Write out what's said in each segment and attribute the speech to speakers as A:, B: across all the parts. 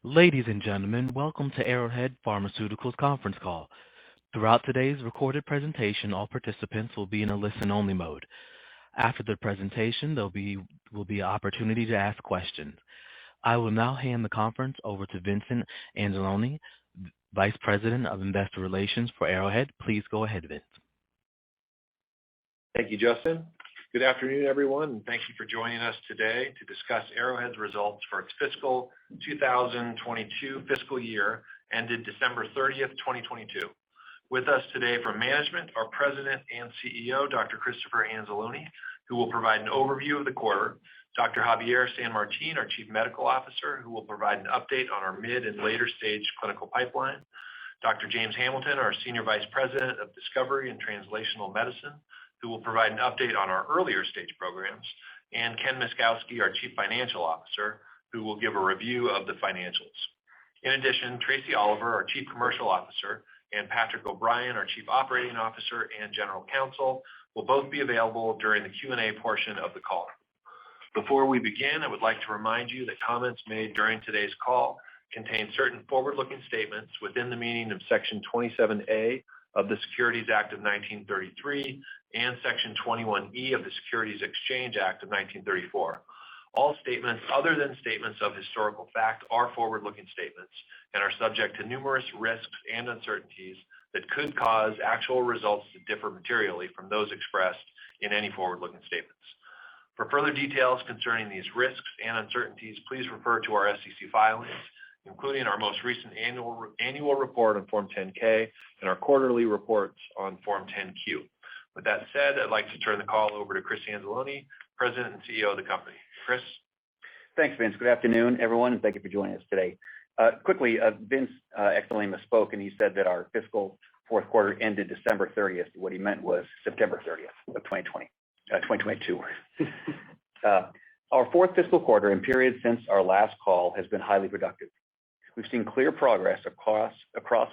A: Ladies and gentlemen, welcome to Arrowhead Pharmaceuticals conference call. Throughout today's recorded presentation, all participants will be in a listen-only mode. After the presentation, will be an opportunity to ask questions. I will now hand the conference over to Vincent Anzalone, Vice President of Investor Relations for Arrowhead. Please go ahead, Vince.
B: Thank you, Justin. Good afternoon, everyone, and thank you for joining us today to discuss Arrowhead's results for its fiscal 2022 fiscal year ended December 30th, 2022. With us today from management, our President and CEO, Dr. Christopher Anzalone, who will provide an overview of the quarter, Dr. Javier San Martin, our Chief Medical Officer, who will provide an update on our mid and later stage clinical pipeline, Dr. James Hamilton, our Senior Vice President of Discovery and Translational Medicine, who will provide an update on our earlier stage programs, and Ken Myszkowski, our Chief Financial Officer, who will give a review of the financials. In addition, Tracie Oliver, our Chief Commercial Officer, and Patrick O'Brien, our Chief Operating Officer and General Counsel, will both be available during the Q&A portion of the call. Before we begin, I would like to remind you that comments made during today's call contain certain forward-looking statements within the meaning of Section 27A of the Securities Act of 1933 and Section 21E of the Securities Exchange Act of 1934. All statements other than statements of historical fact are forward-looking statements and are subject to numerous risks and uncertainties that could cause actual results to differ materially from those expressed in any forward-looking statements. For further details concerning these risks and uncertainties, please refer to our SEC filings, including our most recent annual report on Form 10-K and our quarterly reports on Form 10-Q. With that said, I'd like to turn the call over to Chris Anzalone, President and CEO of the company. Chris?
C: Thanks, Vince. Good afternoon, everyone, and thank you for joining us today. Vince excellently misspoke, and he said that our fiscal fourth quarter ended December 30th. What he meant was September 30th of 2022. Our fourth fiscal quarter and period since our last call has been highly productive. We've seen clear progress across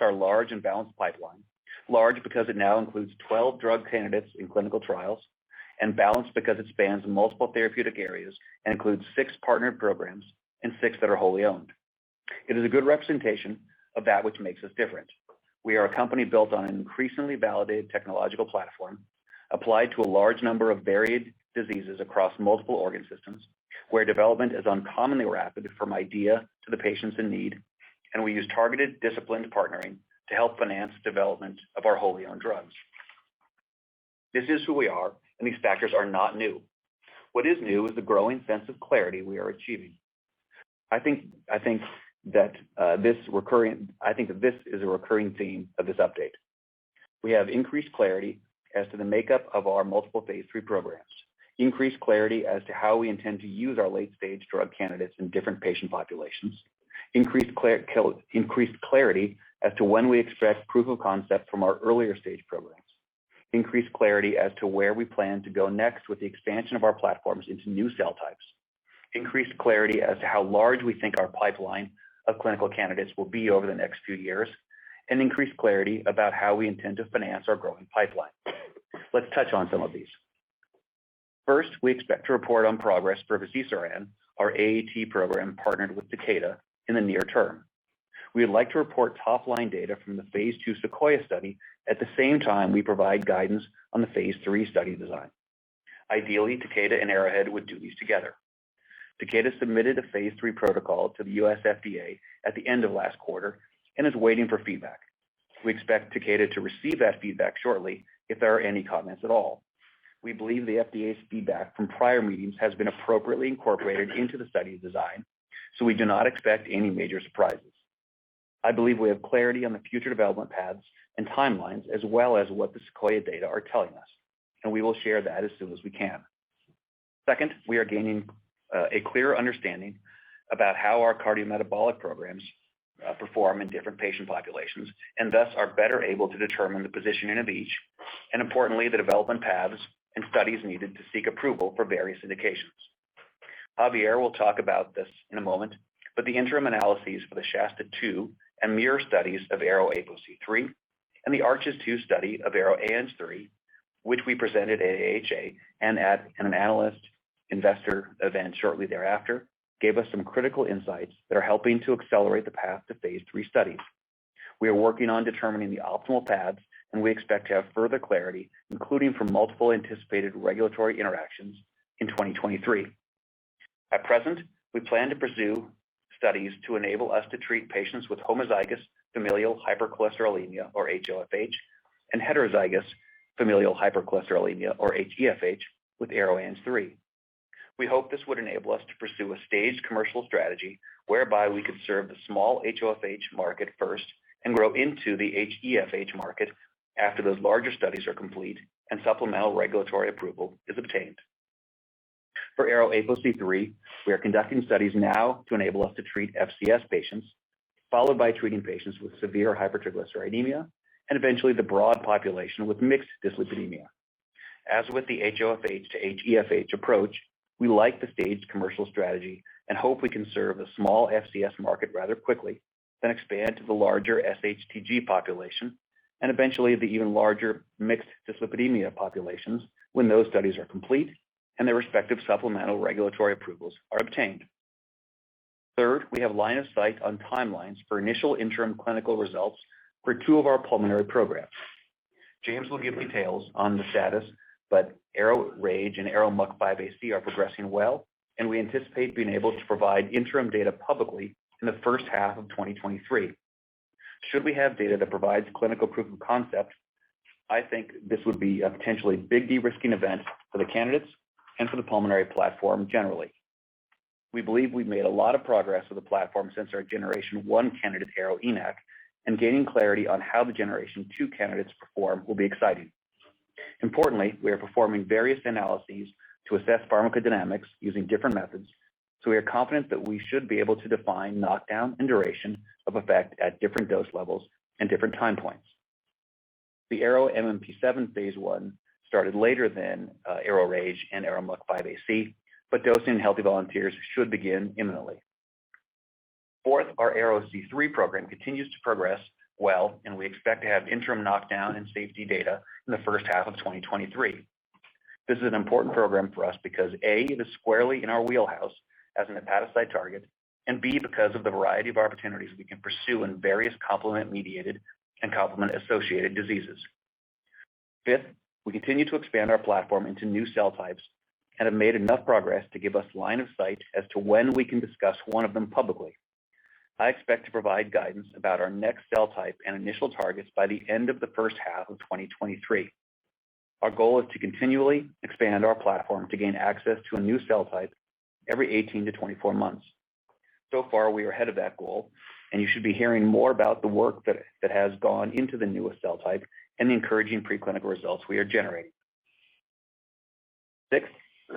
C: our large and balanced pipeline. Large because it now includes 12 drug candidates in clinical trials, and balanced because it spans multiple therapeutic areas and includes 6 partnered programs and 6 that are wholly owned. It is a good representation of that which makes us different. We are a company built on an increasingly validated technological platform applied to a large number of varied diseases across multiple organ systems, where development is uncommonly rapid from idea to the patients in need, and we use targeted, disciplined partnering to help finance development of our wholly owned drugs. This is who we are, and these factors are not new. What is new is the growing sense of clarity we are achieving. I think that this is a recurring theme of this update. We have increased clarity as to the makeup of our multiple phase 3 programs, increased clarity as to how we intend to use our late-stage drug candidates in different patient populations, increased clarity as to when we expect proof of concept from our earlier stage programs, increased clarity as to where we plan to go next with the expansion of our platforms into new cell types, increased clarity as to how large we think our pipeline of clinical candidates will be over the next few years, and increased clarity about how we intend to finance our growing pipeline. Let's touch on some of these. First, we expect to report on progress for Vutrisiran, our AAT program partnered with Takeda, in the near term. We would like to report top-line data from the phase 2 Sequoia study at the same time we provide guidance on the phase 3 study design. Ideally, Takeda and Arrowhead would do these together. Takeda submitted a phase 3 protocol to the US FDA at the end of last quarter and is waiting for feedback. We expect Takeda to receive that feedback shortly if there are any comments at all. We believe the FDA's feedback from prior meetings has been appropriately incorporated into the study design, so we do not expect any major surprises. I believe we have clarity on the future development paths and timelines, as well as what the Sequoia data are telling us, and we will share that as soon as we can. Second, we are gaining a clear understanding about how our cardiometabolic programs perform in different patient populations, and thus are better able to determine the positioning of each, and importantly, the development paths and studies needed to seek approval for various indications. Javier will talk about this in a moment, but the interim analyses for the SHASTA-2 and MUIR studies of ARO-APOC3 and the ARCHES-2 study of ARO-ANG3, which we presented at AHA and at an analyst investor event shortly thereafter, gave us some critical insights that are helping to accelerate the path to phase 3 studies. We are working on determining the optimal paths, and we expect to have further clarity, including from multiple anticipated regulatory interactions in 2023. At present, we plan to pursue studies to enable us to treat patients with homozygous familial hypercholesterolemia, or HoFH, and heterozygous familial hypercholesterolemia, or HeFH, with ARO-ANG3. We hope this would enable us to pursue a staged commercial strategy whereby we could serve the small HoFH market first and grow into the HeFH market after those larger studies are complete and supplemental regulatory approval is obtained. For ARO-APOC3, we are conducting studies now to enable us to treat FCS patients, followed by treating patients with severe hypertriglyceridemia, and eventually the broad population with mixed dyslipidemia. As with the HoFH to HeFH approach, we like the staged commercial strategy and hope we can serve the small FCS market rather quickly, then expand to the larger SHTG population, and eventually the even larger mixed dyslipidemia populations when those studies are complete and their respective supplemental regulatory approvals are obtained. Third, we have line of sight on timelines for initial interim clinical results for 2 of our pulmonary programs. James will give details on the status, but ARO-RAGE and ARO-MUC5AC are progressing well, and we anticipate being able to provide interim data publicly in the first half of 2023. Should we have data that provides clinical proof of concept, I think this would be a potentially big de-risking event for the candidates and for the pulmonary platform generally. We believe we've made a lot of progress with the platform since our Generation 1 candidate ARO-ENaC, and gaining clarity on how the Generation 2 candidates perform will be exciting. Importantly, we are performing various analyses to assess pharmacodynamics using different methods, so we are confident that we should be able to define knockdown and duration of effect at different dose levels and different time points. The ARO-MMP7 phase 1 started later than ARO-RAGE and ARO-MUC5AC, but dosing in healthy volunteers should begin imminently. Fourth, our ARO-C3 program continues to progress well, and we expect to have interim knockdown and safety data in the first half of 2023. This is an important program for us because A, it is squarely in our wheelhouse as an hepatocyte target, and B, because of the variety of opportunities we can pursue in various complement-mediated and complement-associated diseases. Fifth, we continue to expand our platform into new cell types and have made enough progress to give us line of sight as to when we can discuss one of them publicly. I expect to provide guidance about our next cell type and initial targets by the end of the first half of 2023. Our goal is to continually expand our platform to gain access to a new cell type every 18 to 24 months. So far, we are ahead of that goal, and you should be hearing more about the work that has gone into the newest cell type and the encouraging preclinical results we are generating. Sixth,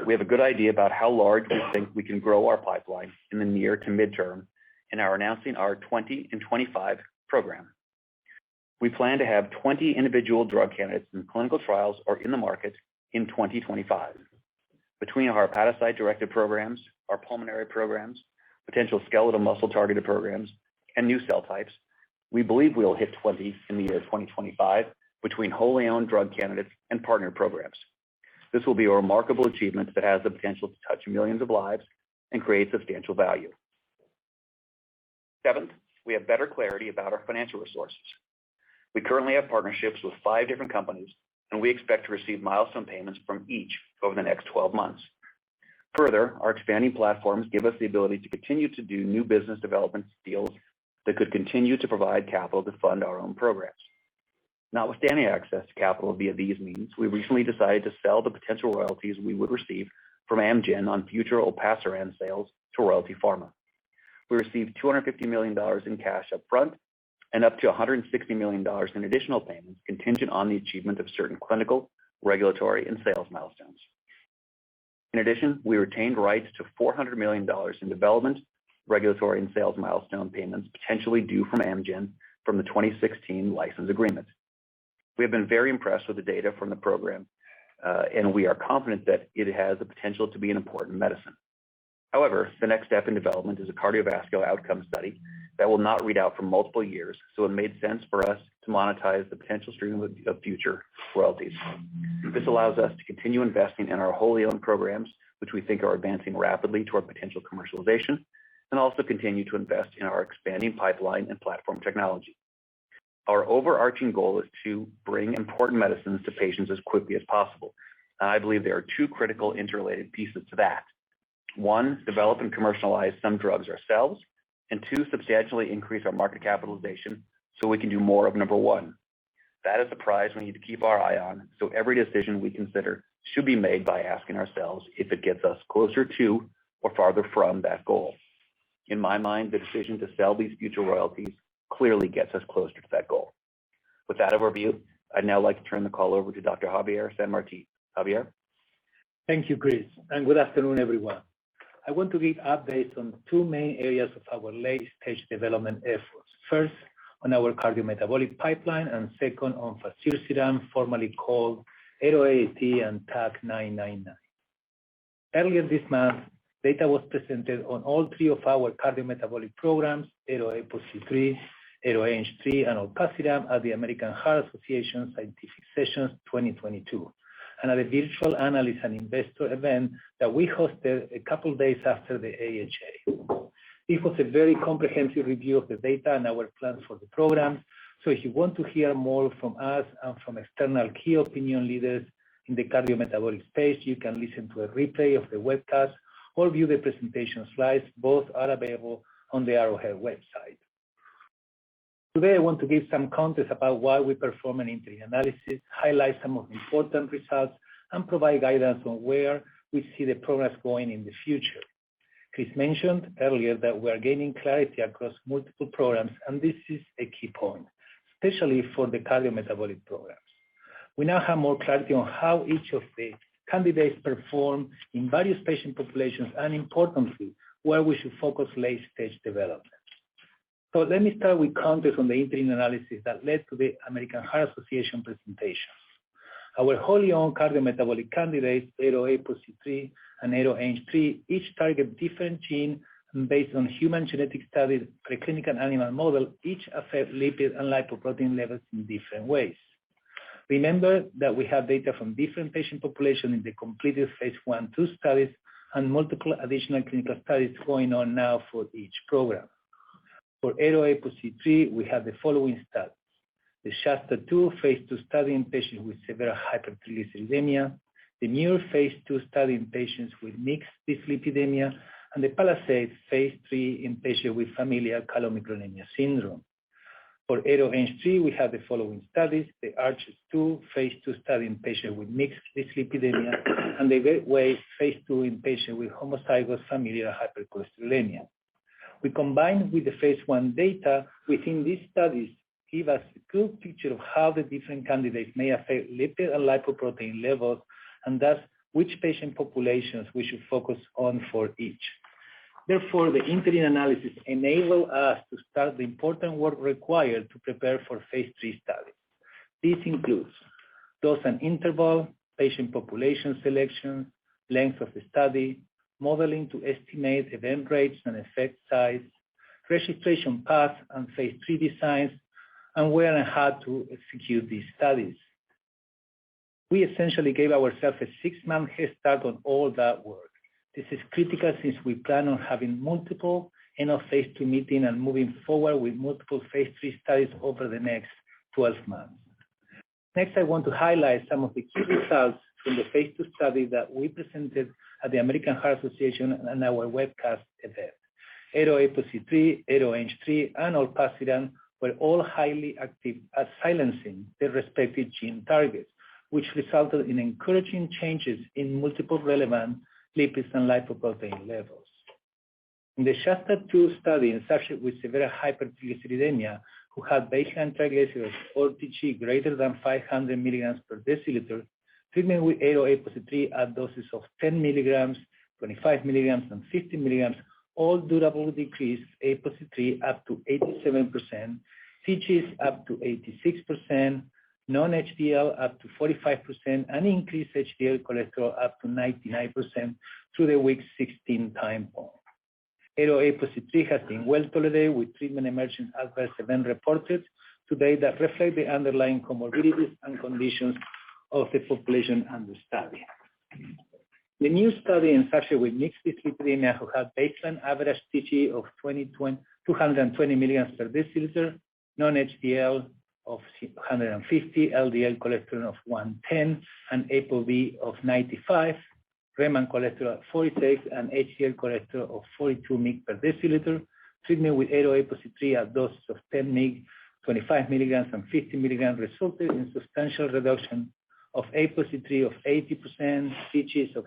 C: we have a good idea about how large we think we can grow our pipeline in the near to midterm and are announcing our 20 and 25 program. We plan to have 20 individual drug candidates in clinical trials or in the market in 2025. Between our hepatocyte-directed programs, our pulmonary programs, potential skeletal muscle targeted programs, and new cell types, we believe we'll hit 20 in the year 2025 between wholly owned drug candidates and partner programs. This will be a remarkable achievement that has the potential to touch millions of lives and create substantial value. Seventh, we have better clarity about our financial resources. We currently have partnerships with 5 different companies, and we expect to receive milestone payments from each over the next 12 months. Further, our expanding platforms give us the ability to continue to do new business development deals that could continue to provide capital to fund our own programs. Notwithstanding access to capital via these means, we recently decided to sell the potential royalties we would receive from Amgen on future olpasiran sales to Royalty Pharma. We received $250 million in cash up front and up to $160 million in additional payments contingent on the achievement of certain clinical, regulatory, and sales milestones. In addition, we retained rights to $400 million in development, regulatory, and sales milestone payments potentially due from Amgen from the 2016 license agreement. We have been very impressed with the data from the program, and we are confident that it has the potential to be an important medicine. However, the next step in development is a cardiovascular outcome study that will not read out for multiple years, so it made sense for us to monetize the potential stream of future royalties. This allows us to continue investing in our wholly owned programs which we think are advancing rapidly toward potential commercialization, and also continue to invest in our expanding pipeline and platform technology. Our overarching goal is to bring important medicines to patients as quickly as possible. And I believe there are two critical interrelated pieces to that. One, develop and commercialize some drugs ourselves, and two, substantially increase our market capitalization so we can do more of number one. That is a prize we need to keep our eye on, so every decision we consider should be made by asking ourselves if it gets us closer to or farther from that goal. In my mind, the decision to sell these future royalties clearly gets us closer to that goal. With that overview, I'd now like to turn the call over to Dr. Javier San Martin. Javier?
D: Thank you, Chris, and good afternoon, everyone. I want to give updates on two main areas of our late-stage development efforts. First, on our cardiometabolic pipeline, and second, on fazirsiran, formerly called ARO-AAT and TAK-999. Earlier this month, data was presented on all three of our cardiometabolic programs, ARO-APOC3, ARO-ANG3, and olpasiran at the American Heart Association Scientific Sessions 2022, and at a virtual analyst and investor event that we hosted a couple days after the AHA. It was a very comprehensive review of the data and our plans for the program. So if you want to hear more from us and from external key opinion leaders in the cardiometabolic space, you can listen to a replay of the webcast or view the presentation slides. Both are available on the Arrowhead website. Today, I want to give some context about why we perform an interim analysis, highlight some of the important results, and provide guidance on where we see the progress going in the future. Chris mentioned earlier that we are gaining clarity across multiple programs, and this is a key point, especially for the cardiometabolic programs. We now have more clarity on how each of the candidates perform in various patient populations, and importantly, where we should focus late-stage development. So let me start with context on the interim analysis that led to the American Heart Association presentation. Our wholly owned cardiometabolic candidates, ARO-APOC3 and ARO-ANG3, each target different genes, and based on human genetic studies, preclinical animal model, each affect lipid and lipoprotein levels in different ways. Remember that we have data from different patient populations in the completed phase 1/2 studies and multiple additional clinical studies going on now for each program. For ARO-APOC3, we have the following studies: the SHASTA-2 phase 2 study in patients with severe hypertriglyceridemia, the MUIR phase 2 study in patients with mixed dyslipidemia, and the PALISADE phase 3 in patients with familial chylomicronemia syndrome. For ARO-ANG3, we have the following studies: the ARCHES-2 phase 2 study in patients with mixed dyslipidemia, and the GATEWAY phase 2 in patients with homozygous familial hypercholesterolemia. We combine with the phase 1 data within these studies give us a good picture of how the different candidates may affect lipid and lipoprotein levels, and thus which patient populations we should focus on for each. Therefore, the interim analysis enabled us to start the important work required to prepare for phase 3 studies. This includes dose and interval, patient population selection, length of the study, modeling to estimate event rates and effect size, registration path and phase 3 designs, and where and how to execute these studies. We essentially gave ourselves a 6-month head start on all that work. This is critical since we plan on having multiple end of phase 2 meetings and moving forward with multiple phase 3 studies over the next 12 months. Next, I want to highlight some of the key results from the phase 2 study that we presented at the American Heart Association and our webcast event. ARO-APOC3, ARO-ANG3, and olpasiran were all highly active at silencing their respective gene targets, which resulted in encouraging changes in multiple relevant lipids and lipoprotein levels. In the SHASTA-2 study in subjects with severe hypertriglyceridemia who had baseline triglycerides or TG greater than 500 milligrams per deciliter, treatment with ARO-APOC3 at doses of 10 milligrams, 25 milligrams, and 50 milligrams all durably decreased APOC3 up to 87%, TGs up to 86%, non-HDL up to 45%, and increased HDL cholesterol up to 99% through the week 16 time point. ARO-APOC3 has been well tolerated with treatment emergent adverse event reported today that reflect the underlying comorbidities and conditions of the population under study. The new study in subjects with mixed dyslipidemia who had baseline average TG of 220 milligrams per deciliter, non-HDL of 150, LDL cholesterol of 110, and ApoB of 95, remnant cholesterol of 46, and HDL cholesterol of 42 mg per deciliter. Treatment with ARO-APOC3 at doses of 10 mg, 25 milligrams, and 50 milligrams resulted in substantial reduction of APOC3 of 80%, TGs of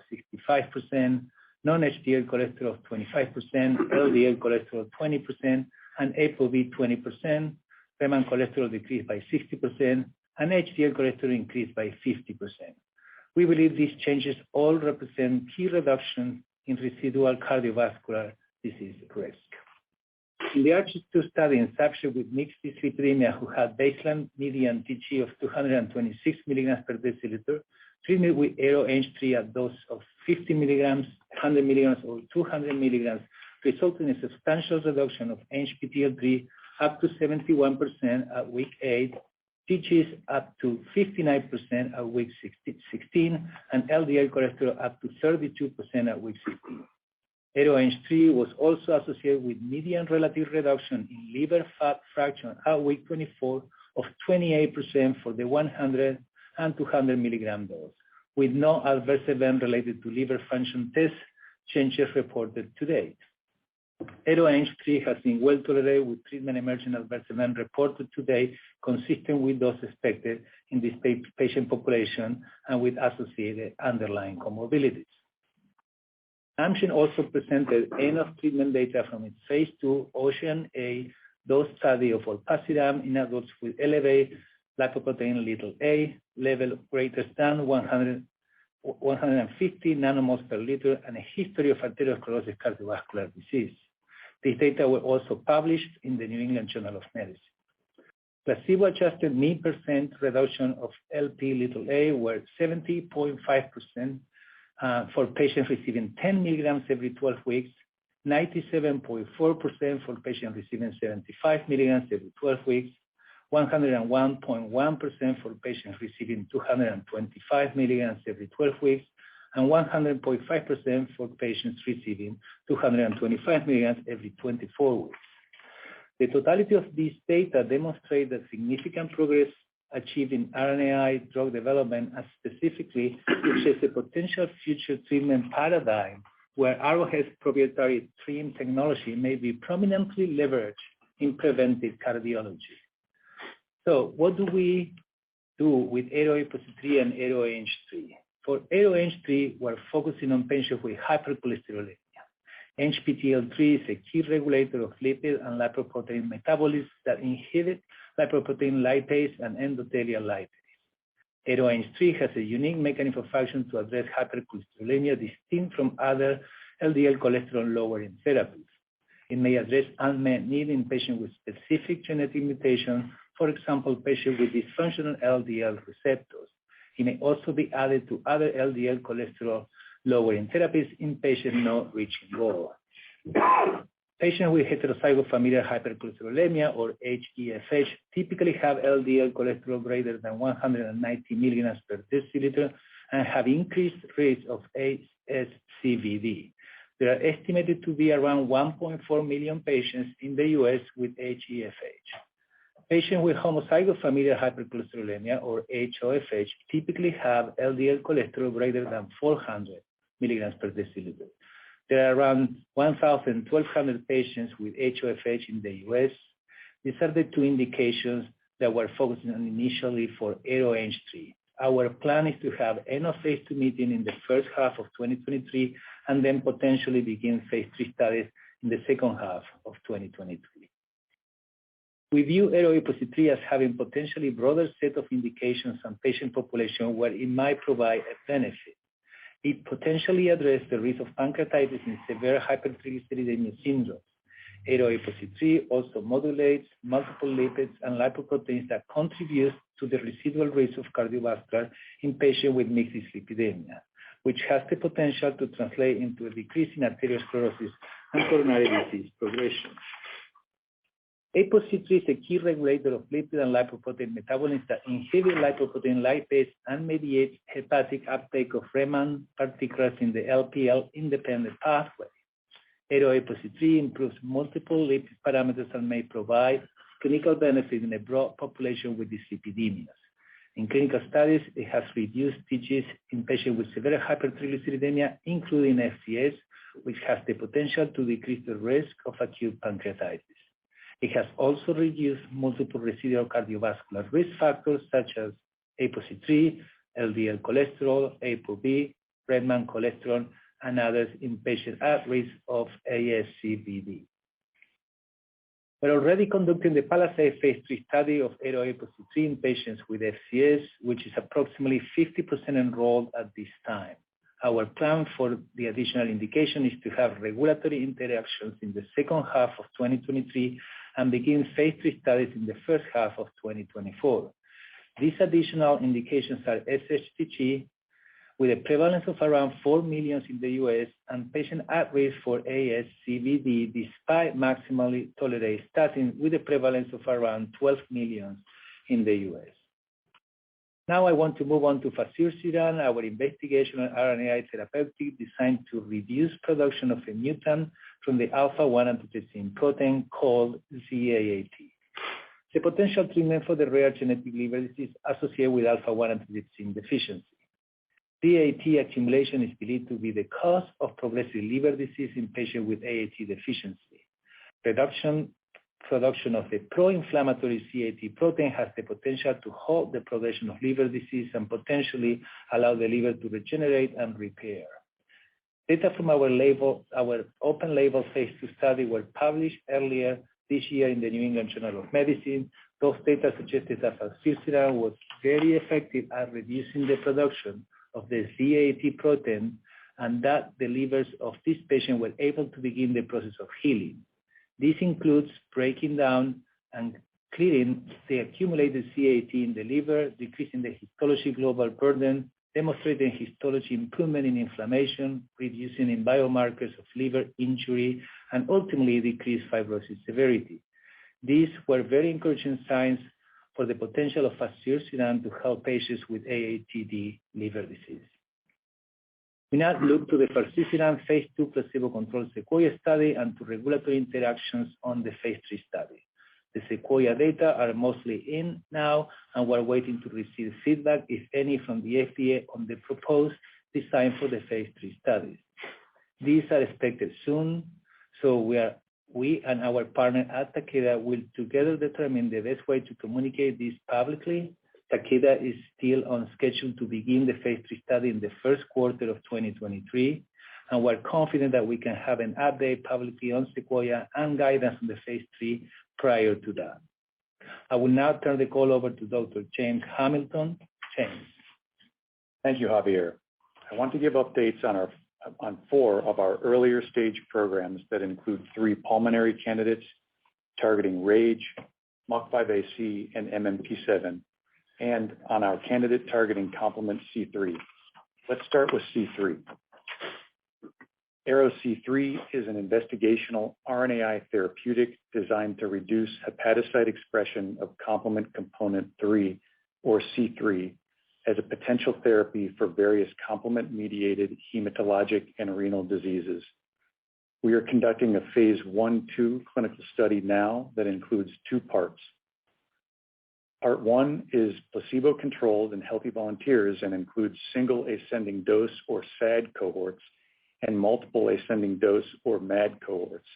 D: 65%, non-HDL cholesterol of 25%, LDL cholesterol of 20%, and ApoB 20%. Remnant cholesterol decreased by 60%, and HDL cholesterol increased by 50%. We believe these changes all represent key reductions in residual cardiovascular disease risk. In the ARCHES-2 study in subjects with mixed dyslipidemia who had baseline median TG of 226 milligrams per deciliter, treatment with ARO-ANG3 at dose of 50 milligrams, 100 milligrams, or 200 milligrams resulted in a substantial reduction of ANGPTL3 up to 71% at week 8, TGs up to 59% at week 16, and LDL cholesterol up to 32% at week 16. ARO-ANG3 was also associated with median relative reduction in liver fat fraction at week 24 of 28% for the 100 and 200 milligram dose, with no adverse event related to liver function test changes reported to date. ARO-ANG3 has been well tolerated with treatment emergent adverse event reported today consistent with those expected in this patient population and with associated underlying comorbidities. Amgen also presented end of treatment data from its phase 2 OCEAN-A dose study of olpasiran in adults with elevated lipoprotein (a) level greater than 150 nanomoles per liter and a history of arteriosclerosis cardiovascular disease. These data were also published in the New England Journal of Medicine. Placebo-adjusted mean % reduction of Lp(a) were 70.5% for patients receiving 10 milligrams every 12 weeks, 97.4% for patients receiving 75 milligrams every 12 weeks, 101.1% for patients receiving 225 milligrams every 12 weeks, and 100.5% for patients receiving 225 milligrams every 24 weeks. The totality of these data demonstrate that significant progress achieved in RNAi drug development and specifically shows a potential future treatment paradigm where Arrowhead's proprietary TRiM technology may be prominently leveraged in preventive cardiology. So what do we do with ARO-APOC3 and ARO-ANG3? For ARO-ANG3, we're focusing on patients with hypercholesterolemia. ANGPTL3 is a key regulator of lipid and lipoprotein metabolism that inhibit lipoprotein lipase and endothelial lipase. ARO-ANG3 has a unique mechanism of action to address hypercholesterolemia distinct from other LDL cholesterol lowering therapies. It may address unmet need in patients with specific genetic mutations, for example, patients with dysfunctional LDL receptors. It may also be added to other LDL cholesterol lowering therapies in patients not reaching goal. Patients with heterozygous familial hypercholesterolemia or HeFH typically have LDL cholesterol greater than 190 milligrams per deciliter and have increased rates of ASCVD. There are estimated to be around 1.4 million patients in the US with HeFH. Patients with homozygous familial hypercholesterolemia or HoFH typically have LDL cholesterol greater than 400 milligrams per deciliter. There are around 1,200 patients with HoFH in the US. These are the two indications that we're focusing on initially for ARO-ANG3. Our plan is to have end of phase 2 meeting in the first half of 2023 and then potentially begin phase 3 studies in the second half of 2023. We view ARO-APOC3 as having potentially broader set of indications and patient population where it might provide a benefit. It potentially addresses the risk of pancreatitis in severe hypertriglyceridemia syndrome. ARO-APOC3 also modulates multiple lipids and lipoproteins that contribute to the residual risk of cardiovascular in patients with mixed dyslipidemia, which has the potential to translate into a decrease in arteriosclerosis and coronary disease progression. ApoC3 is a key regulator of lipid and lipoprotein metabolism that inhibit lipoprotein lipase and mediates hepatic uptake of remnant particles in the LPL-independent pathway. ApoC3 improves multiple lipid parameters and may provide clinical benefit in a broad population with dyslipidemias. In clinical studies, it has reduced TGs in patients with severe hypertriglyceridemia, including FCS, which has the potential to decrease the risk of acute pancreatitis. It has also reduced multiple residual cardiovascular risk factors such as ApoC3, LDL cholesterol, ApoB, remnant cholesterol, and others in patients at risk of ASCVD. We're already conducting the PALISADE phase 3 study of ARO-ApoC3 in patients with FCS, which is approximately 50% enrolled at this time. Our plan for the additional indication is to have regulatory interactions in the second half of 2023 and begin phase 3 studies in the first half of 2024. These additional indications are SHTG, with a prevalence of around 4 million in the US, and patients at risk for ASCVD despite maximally tolerated statin, with a prevalence of around 12 million in the US. Now I want to move on to fazirsiran, our investigational RNAi therapeutic designed to reduce production of a mutant from the alpha-1 antitrypsin protein called ZAAT. The potential treatment for the rare genetic liver disease associated with alpha-1 antitrypsin deficiency. ZAAT accumulation is believed to be the cause of progressive liver disease in patients with AAT deficiency. Production of the pro-inflammatory ZAAT protein has the potential to halt the progression of liver disease and potentially allow the liver to regenerate and repair. Data from our open label phase 2 study were published earlier this year in the New England Journal of Medicine. Those data suggested that fazirsiran was very effective at reducing the production of the ZAAT protein, and that the livers of these patients were able to begin the process of healing. This includes breaking down and clearing the accumulated ZAAT in the liver, decreasing the histology global burden, demonstrating histology improvement in inflammation, reducing in biomarkers of liver injury, and ultimately decreased fibrosis severity. These were very encouraging signs for the potential of fazirsiran to help patients with AATD liver disease. We now look to the fazirsiran phase 2 placebo-controlled SEQUOIA study and to regulatory interactions on the phase 3 study. The SEQUOIA data are mostly in now, and we're waiting to receive feedback, if any, from the FDA on the proposed design for the phase 3 studies. These are expected soon, so we and our partner at Takeda will together determine the best way to communicate this publicly. Takeda is still on schedule to begin the phase 3 study in the first quarter of 2023, and we're confident that we can have an update publicly on SEQUOIA and guidance on the phase 3 prior to that. I will now turn the call over to Dr. James Hamilton. James.
E: Thank you, Javier. I want to give updates on 4 of our earlier stage programs that include 3 pulmonary candidates targeting RAGE, MUC5AC, and MMP7, and on our candidate targeting complement C3. Let's start with C3. ARO-C3 is an investigational RNAi therapeutic designed to reduce hepatocyte expression of complement component 3, or C3, as a potential therapy for various complement-mediated hematologic and renal diseases. We are conducting a phase 1/2 clinical study now that includes 2 parts. Part 1 is placebo-controlled in healthy volunteers and includes single ascending dose or SAD cohorts and multiple ascending dose or MAD cohorts.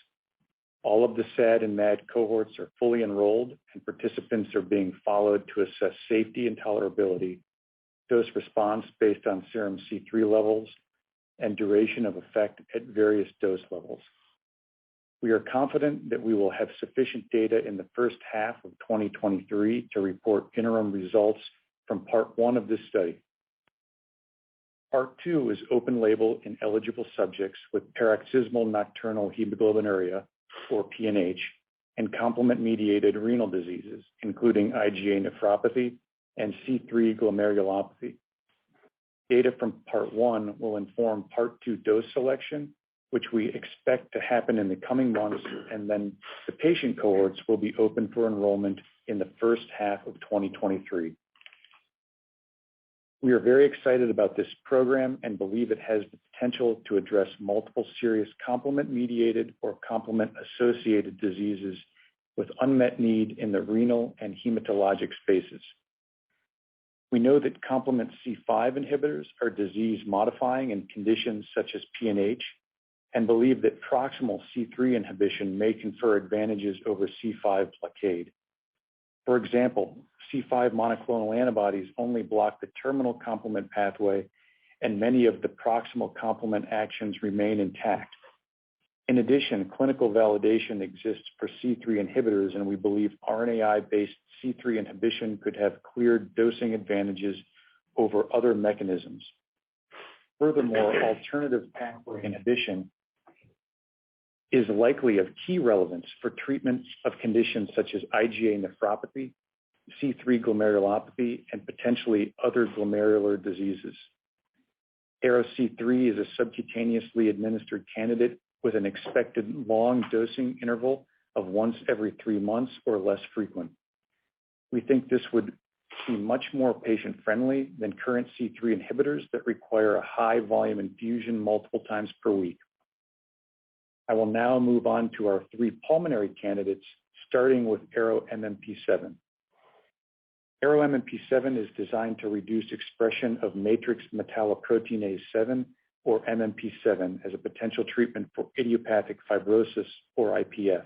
E: All of the SAD and MAD cohorts are fully enrolled, and participants are being followed to assess safety and tolerability, dose response based on serum C3 levels, and duration of effect at various dose levels. We are confident that we will have sufficient data in the first half of 2023 to report interim results from part 1 of this study. Part 2 is open label in eligible subjects with paroxysmal nocturnal hemoglobinuria, or PNH, and complement-mediated renal diseases, including IgA nephropathy and C3 glomerulopathy. Data from part 1 will inform part 2 dose selection which we expect to happen in the coming months, and then the patient cohorts will be open for enrollment in the first half of 2023. We are very excited about this program and believe it has the potential to address multiple serious complement-mediated or complement-associated diseases with unmet need in the renal and hematologic spaces. We know that complement C5 inhibitors are disease-modifying in conditions such as PNH, and believe that proximal C3 inhibition may confer advantages over C5 blockade. For example, C5 monoclonal antibodies only block the terminal complement pathway, and many of the proximal complement actions remain intact. In addition, clinical validation exists for C3 inhibitors, and we believe RNAi-based C3 inhibition could have clear dosing advantages over other mechanisms. Furthermore, alternative pathway inhibition is likely of key relevance for treatments of conditions such as IgA nephropathy, C3 glomerulopathy, and potentially other glomerular diseases. ARO-C3 is a subcutaneously administered candidate with an expected long dosing interval of once every 3 months or less frequent. We think this would be much more patient-friendly than current C3 inhibitors that require a high volume infusion multiple times per week. I will now move on to our 3 pulmonary candidates, starting with ARO-MMP7. ARO-MMP7 is designed to reduce expression of matrix metalloproteinase 7, or MMP7, as a potential treatment for idiopathic fibrosis, or IPF.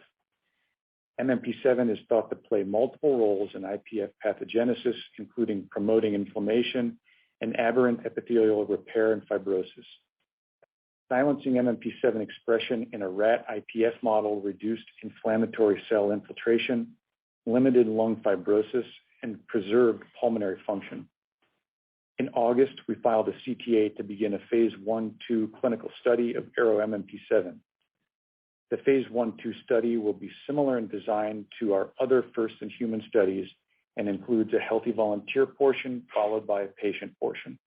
E: MMP7 is thought to play multiple roles in IPF pathogenesis, including promoting inflammation and aberrant epithelial repair and fibrosis. Silencing MMP7 expression in a rat IPF model reduced inflammatory cell infiltration, limited lung fibrosis, and preserved pulmonary function. In August, we filed a CTA to begin a phase 1/2 clinical study of ARO-MMP7. The phase 1/2 study will be similar in design to our other first-in-human studies and includes a healthy volunteer portion followed by a patient portion.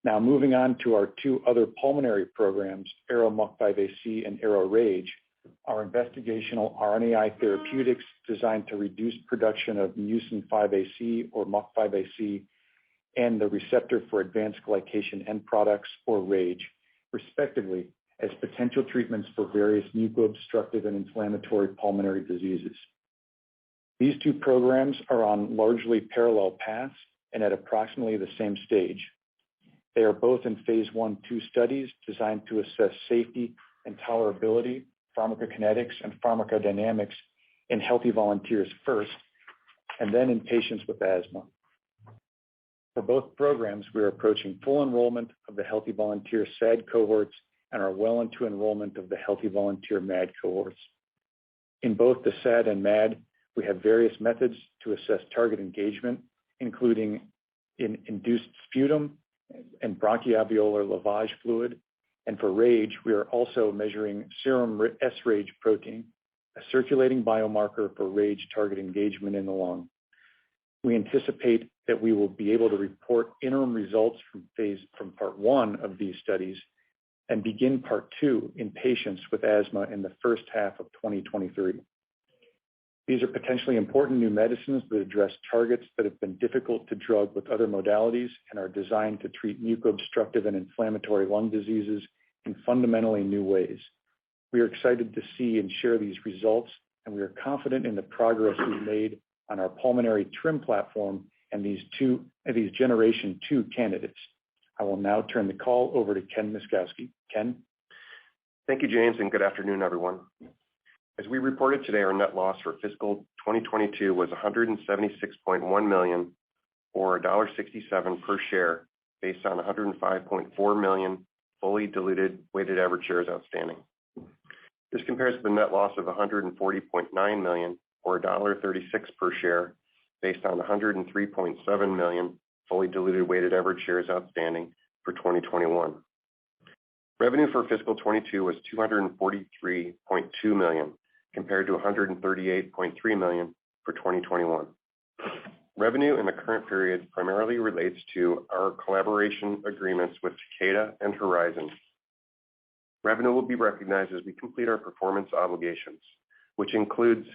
E: Now, moving on to our 2 other pulmonary programs, ARO-MUC5AC and ARO-RAGE, are investigational RNAi therapeutics designed to reduce production of mucin 5AC or MUC5AC and the receptor for advanced glycation end products, or RAGE, respectively, as potential treatments for various muco-obstructive and inflammatory pulmonary diseases. These 2 programs are on largely parallel paths and at approximately the same stage. They are both in phase 1/2 studies designed to assess safety and tolerability, pharmacokinetics, and pharmacodynamics in healthy volunteers first, and then in patients with asthma. For both programs, we are approaching full enrollment of the healthy volunteer SAD cohorts and are well into enrollment of the healthy volunteer MAD cohorts. In both the SAD and MAD, we have various methods to assess target engagement, including in induced sputum and bronchoalveolar lavage fluid. And for RAGE, we are also measuring serum S-RAGE protein, a circulating biomarker for RAGE target engagement in the lung. We anticipate that we will be able to report interim results from part 1 of these studies and begin part 2 in patients with asthma in the first half of 2023. These are potentially important new medicines that address targets that have been difficult to drug with other modalities and are designed to treat muco-obstructive and inflammatory lung diseases in fundamentally new ways. We are excited to see and share these results, and we are confident in the progress we've made on our pulmonary TRiM platform and these generation 2 candidates. I will now turn the call over to Ken Myszkowski. Ken?
F: Thank you, James, and good afternoon, everyone. As we reported today, our net loss for fiscal 2022 was $176.1 million, or $1.67 per share, based on 105.4 million fully diluted weighted average shares outstanding. This compares to the net loss of $140.9 million, or $1.36 per share, based on 103.7 million fully diluted weighted average shares outstanding for 2021. Revenue for fiscal 22 was $243.2 million, compared to $138.3 million for 2021. Revenue in the current period primarily relates to our collaboration agreements with Takeda and Horizon. Revenue will be recognized as we complete our performance obligations, which includes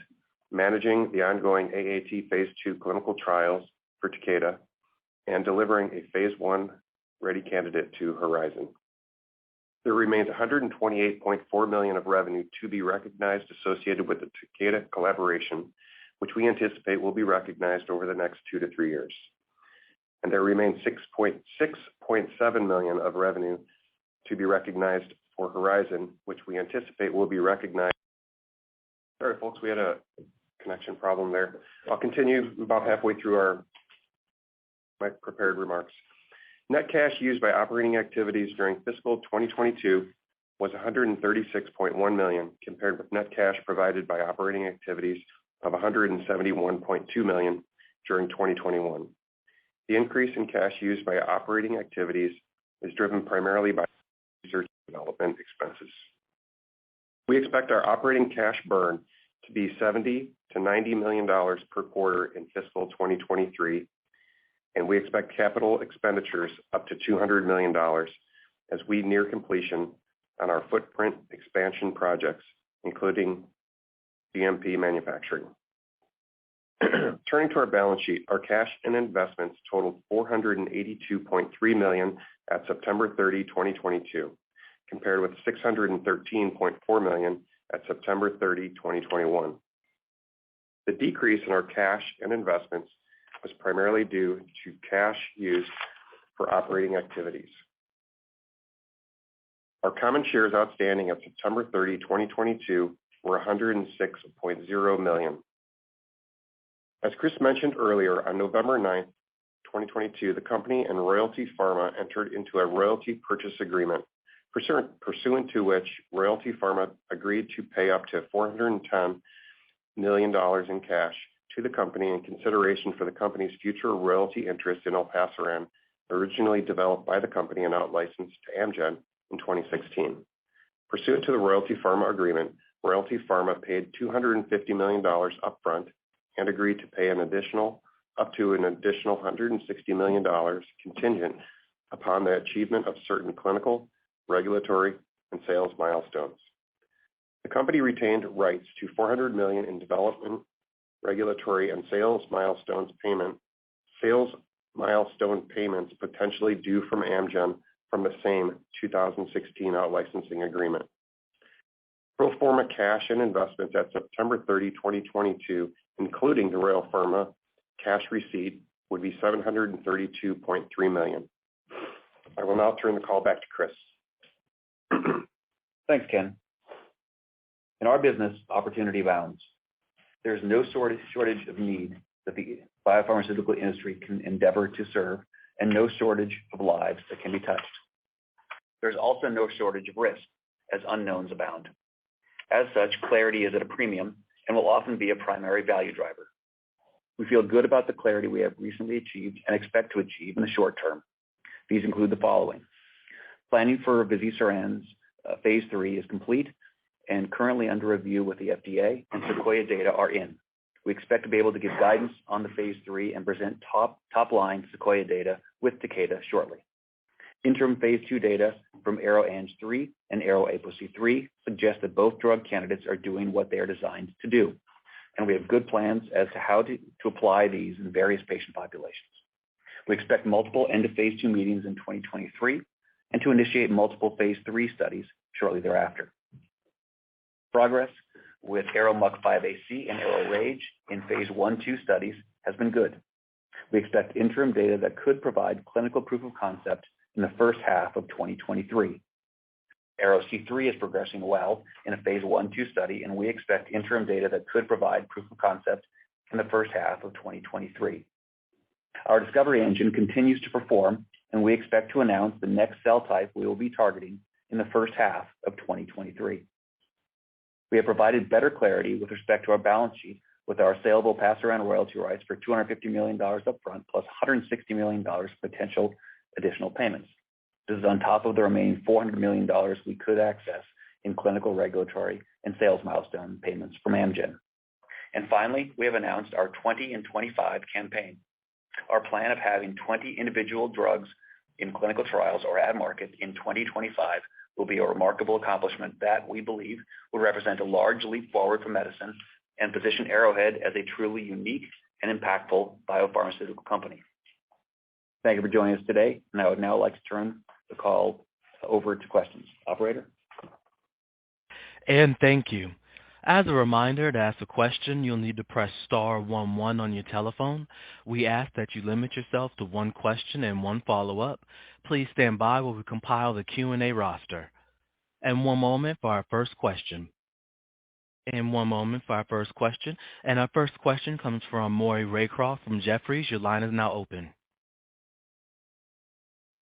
F: managing the ongoing AAT phase 2 clinical trials for Takeda and delivering a phase 1 ready candidate to Horizon. There remains $128.4 million of revenue to be recognized associated with the Takeda collaboration, which we anticipate will be recognized over the next 2 to 3 years. And there remains $6.7 million of revenue to be recognized for Horizon, which we anticipate will be recognized. Sorry, folks, we had a connection problem there. I'll continue about halfway through my prepared remarks. Net cash used by operating activities during fiscal 2022 was $136.1 million, compared with net cash provided by operating activities of $171.2 million during 2021. The increase in cash used by operating activities is driven primarily by research and development expenses. We expect our operating cash burn to be $70 to $90 million per quarter in fiscal 2023, and we expect capital expenditures up to $200 million as we near completion on our footprint expansion projects, including GMP manufacturing. Turning to our balance sheet, our cash and investments totaled $482.3 million at September 30, 2022, compared with $613.4 million at September 30, 2021. The decrease in our cash and investments was primarily due to cash used for operating activities. Our common shares outstanding at September 30, 2022 were 106.0 million. As Chris mentioned earlier, on November 9, 2022, the company and Royalty Pharma entered into a royalty purchase agreement, pursuant to which Royalty Pharma agreed to pay up to $410 million in cash to the company in consideration for the company's future royalty interest in olpasiran, originally developed by the company and out-licensed to Amgen in 2016. Pursuant to the Royalty Pharma agreement, Royalty Pharma paid $250 million upfront and agreed to pay up to an additional $160 million contingent upon the achievement of certain clinical, regulatory, and sales milestones. The company retained rights to $400 million in development, regulatory, and sales milestone payments potentially due from Amgen from the same 2016 out-licensing agreement. Pro forma cash and investments at September 30, 2022, including the Royalty Pharma cash receipt, would be $732.3 million. I will now turn the call back to Chris.
C: Thanks, Ken. In our business, opportunity abounds. There's no shortage of need that the biopharmaceutical industry can endeavor to serve, and no shortage of lives that can be touched. There's also no shortage of risk, as unknowns abound. As such, clarity is at a premium and will often be a primary value driver. We feel good about the clarity we have recently achieved and expect to achieve in the short term. These include the following. Planning for Fazirsiran's phase 3 is complete and currently under review with the FDA, and Sequoia data are in. We expect to be able to give guidance on the phase 3 and present top line Sequoia data with Takeda shortly. Interim phase 2 data from ARROW-ANG3 and ARROW-APOC3 suggest that both drug candidates are doing what they are designed to do, and we have good plans as to how to apply these in various patient populations. We expect multiple end of phase 2 meetings in 2023 and to initiate multiple phase 3 studies shortly thereafter. Progress with ARROW-MUC5AC and ARROW-RAGE in phase 1/2 studies has been good. We expect interim data that could provide clinical proof of concept in the first half of 2023. ARROW-C3 is progressing well in a phase 1/2 study, and we expect interim data that could provide proof of concept in the first half of 2023. Our discovery engine continues to perform, and we expect to announce the next cell type we will be targeting in the first half of 2023. We have provided better clarity with respect to our balance sheet with our saleable olpasiran royalty rights for $250 million upfront plus $160 million potential additional payments. This is on top of the remaining $400 million we could access in clinical, regulatory, and sales milestone payments from Amgen. And finally, we have announced our 20 in 25 campaign. Our plan of having 20 individual drugs in clinical trials or at market in 2025 will be a remarkable accomplishment that we believe will represent a large leap forward for medicine and position Arrowhead as a truly unique and impactful biopharmaceutical company. Thank you for joining us today, and I would now like to turn the call over to questions. Operator?
A: And thank you. As a reminder, to ask a question, you'll need to press star 11 on your telephone. We ask that you limit yourself to one question and one follow-up. Please stand by while we compile the Q&A roster. And one moment for our first question. And our first question comes from Maury Raycroft from Jefferies. Your line is now open.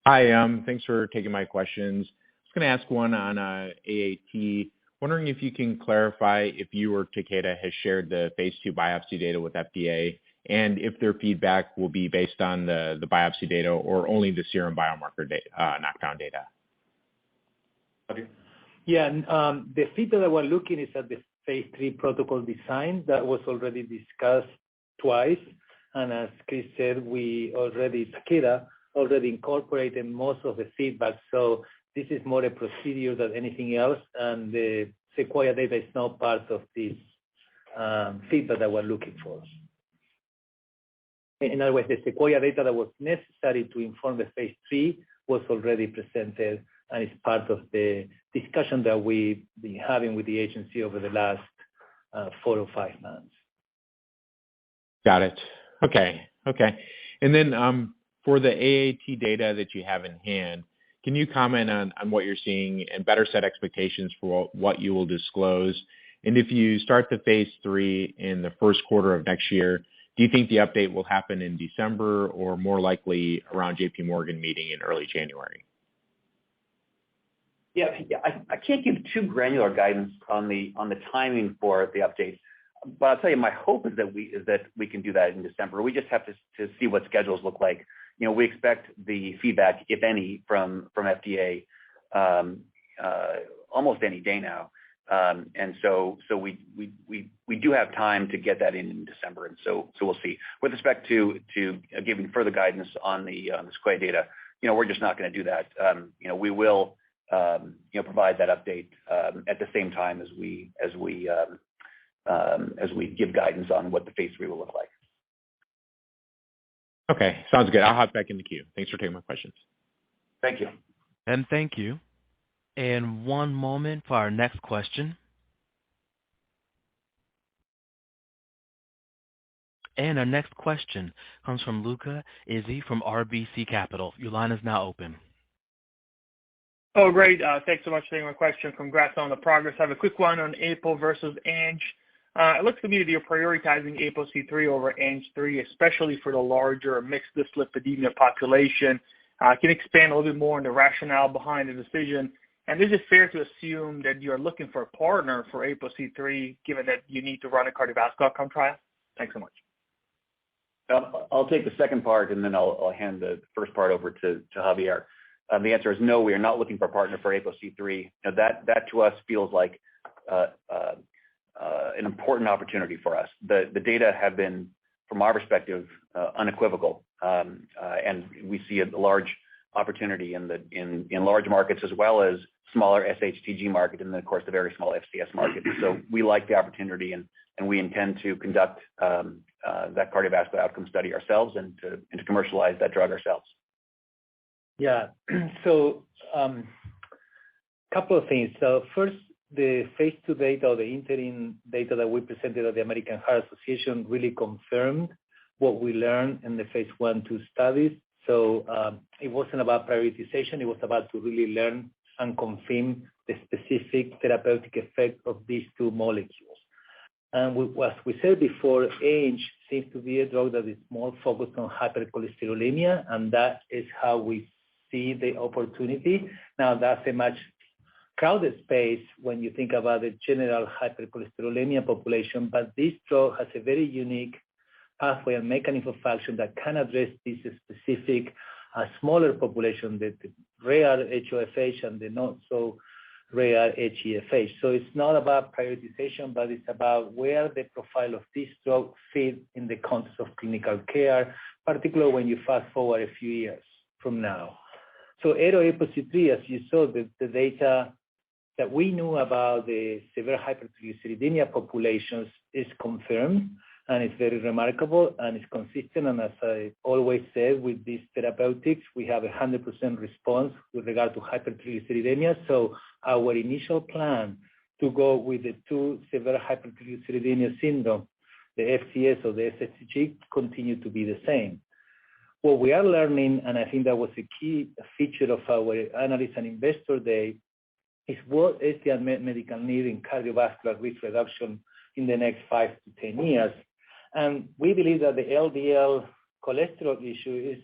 G: Hi, thanks for taking my questions. I was going to ask one on AAT. Wondering if you can clarify if you or Takeda has shared the phase 2 biopsy data with FDA, and if their feedback will be based on the biopsy data or only the serum biomarker knockdown data.
C: Okay.
D: Yeah, the feedback that we're looking is at the phase 3 protocol design that was already discussed twice. And as Chris said, Takeda already incorporated most of the feedback. So this is more a procedure than anything else. And the Sequoia data is not part of this feedback that we're looking for. In other words, the Sequoia data that was necessary to inform the phase 3 was already presented and is part of the discussion that we've been having with the agency over the last 4 or 5 months.
G: Got it. Okay. And then for the AAT data that you have in hand, can you comment on what you're seeing and better set expectations for what you will disclose? And if you start the phase 3 in the first quarter of next year, do you think the update will happen in December or more likely around JP Morgan meeting in early January?
C: Yeah, I can't give too granular guidance on the timing for the update, but I'll tell you, my hope is that we can do that in December. We just have to see what schedules look like. You know, we expect the feedback, if any, from FDA almost any day now, and so we do have time to get that in December, and so we'll see. With respect to giving further guidance on the Sequoia data, you know, we're just not going to do that. You know, we will provide that update at the same time as we give guidance on what the phase 3 will look like.
G: Okay, sounds good. I'll hop back in the queue. Thanks for taking my questions.
C: Thank you.
A: And thank you. And one moment for our next question. And our next question comes from Luca Issi from RBC Capital. Your line is now open.
H: Oh, great. Thanks so much for taking my question. Congrats on the progress. I have a quick one on APO versus ANG. It looks to me that you're prioritizing ApoC3 over ANG3, especially for the larger mixed dyslipidemia population. Can you expand a little bit more on the rationale behind the decision? And is it fair to assume that you're looking for a partner for ApoC3, given that you need to run a cardiovascular outcome trial? Thanks so much.
C: I'll take the second part, and then I'll hand the first part over to Javier. The answer is no, we are not looking for a partner for ApoC3. You know, that to us feels like an important opportunity for us. The data have been, from our perspective, unequivocal, and we see a large opportunity in large markets as well as smaller SHTG market, and then of course the very small FCS market. So we like the opportunity, and we intend to conduct that cardiovascular outcome study ourselves and to commercialize that drug ourselves.
D: Yeah. So, couple of things. So first, the phase 2 data or the interim data that we presented at the American Heart Association really confirmed what we learned in the phase 1-2 studies. So it wasn't about prioritization. It was about to really learn and confirm the specific therapeutic effect of these two molecules. And as we said before, ANG seems to be a drug that is more focused on hypercholesterolemia, and that is how we see the opportunity. Now, that's a much crowded space when you think about the general hypercholesterolemia population, but this drug has a very unique pathway and mechanism of action that can address this specific smaller population, the rare HoFH and the not so rare HeFH. So it's not about prioritization, but it's about where the profile of this drug fits in the context of clinical care, particularly when you fast forward a few years from now. So ARO-APOC3, as you saw, the data that we knew about the severe hypertriglyceridemia populations is confirmed, and it's very remarkable and it's consistent. And as I always said, with these therapeutics, we have 100% response with regard to hypertriglyceridemia. So our initial plan to go with the two severe hypertriglyceridemia syndrome, the FCS or the SHTG, continue to be the same. What we are learning, and I think that was a key feature of our Analyst and Investor Day, is what is the unmet medical need in cardiovascular risk reduction in the next 5 to 10 years. And we believe that the LDL cholesterol issue is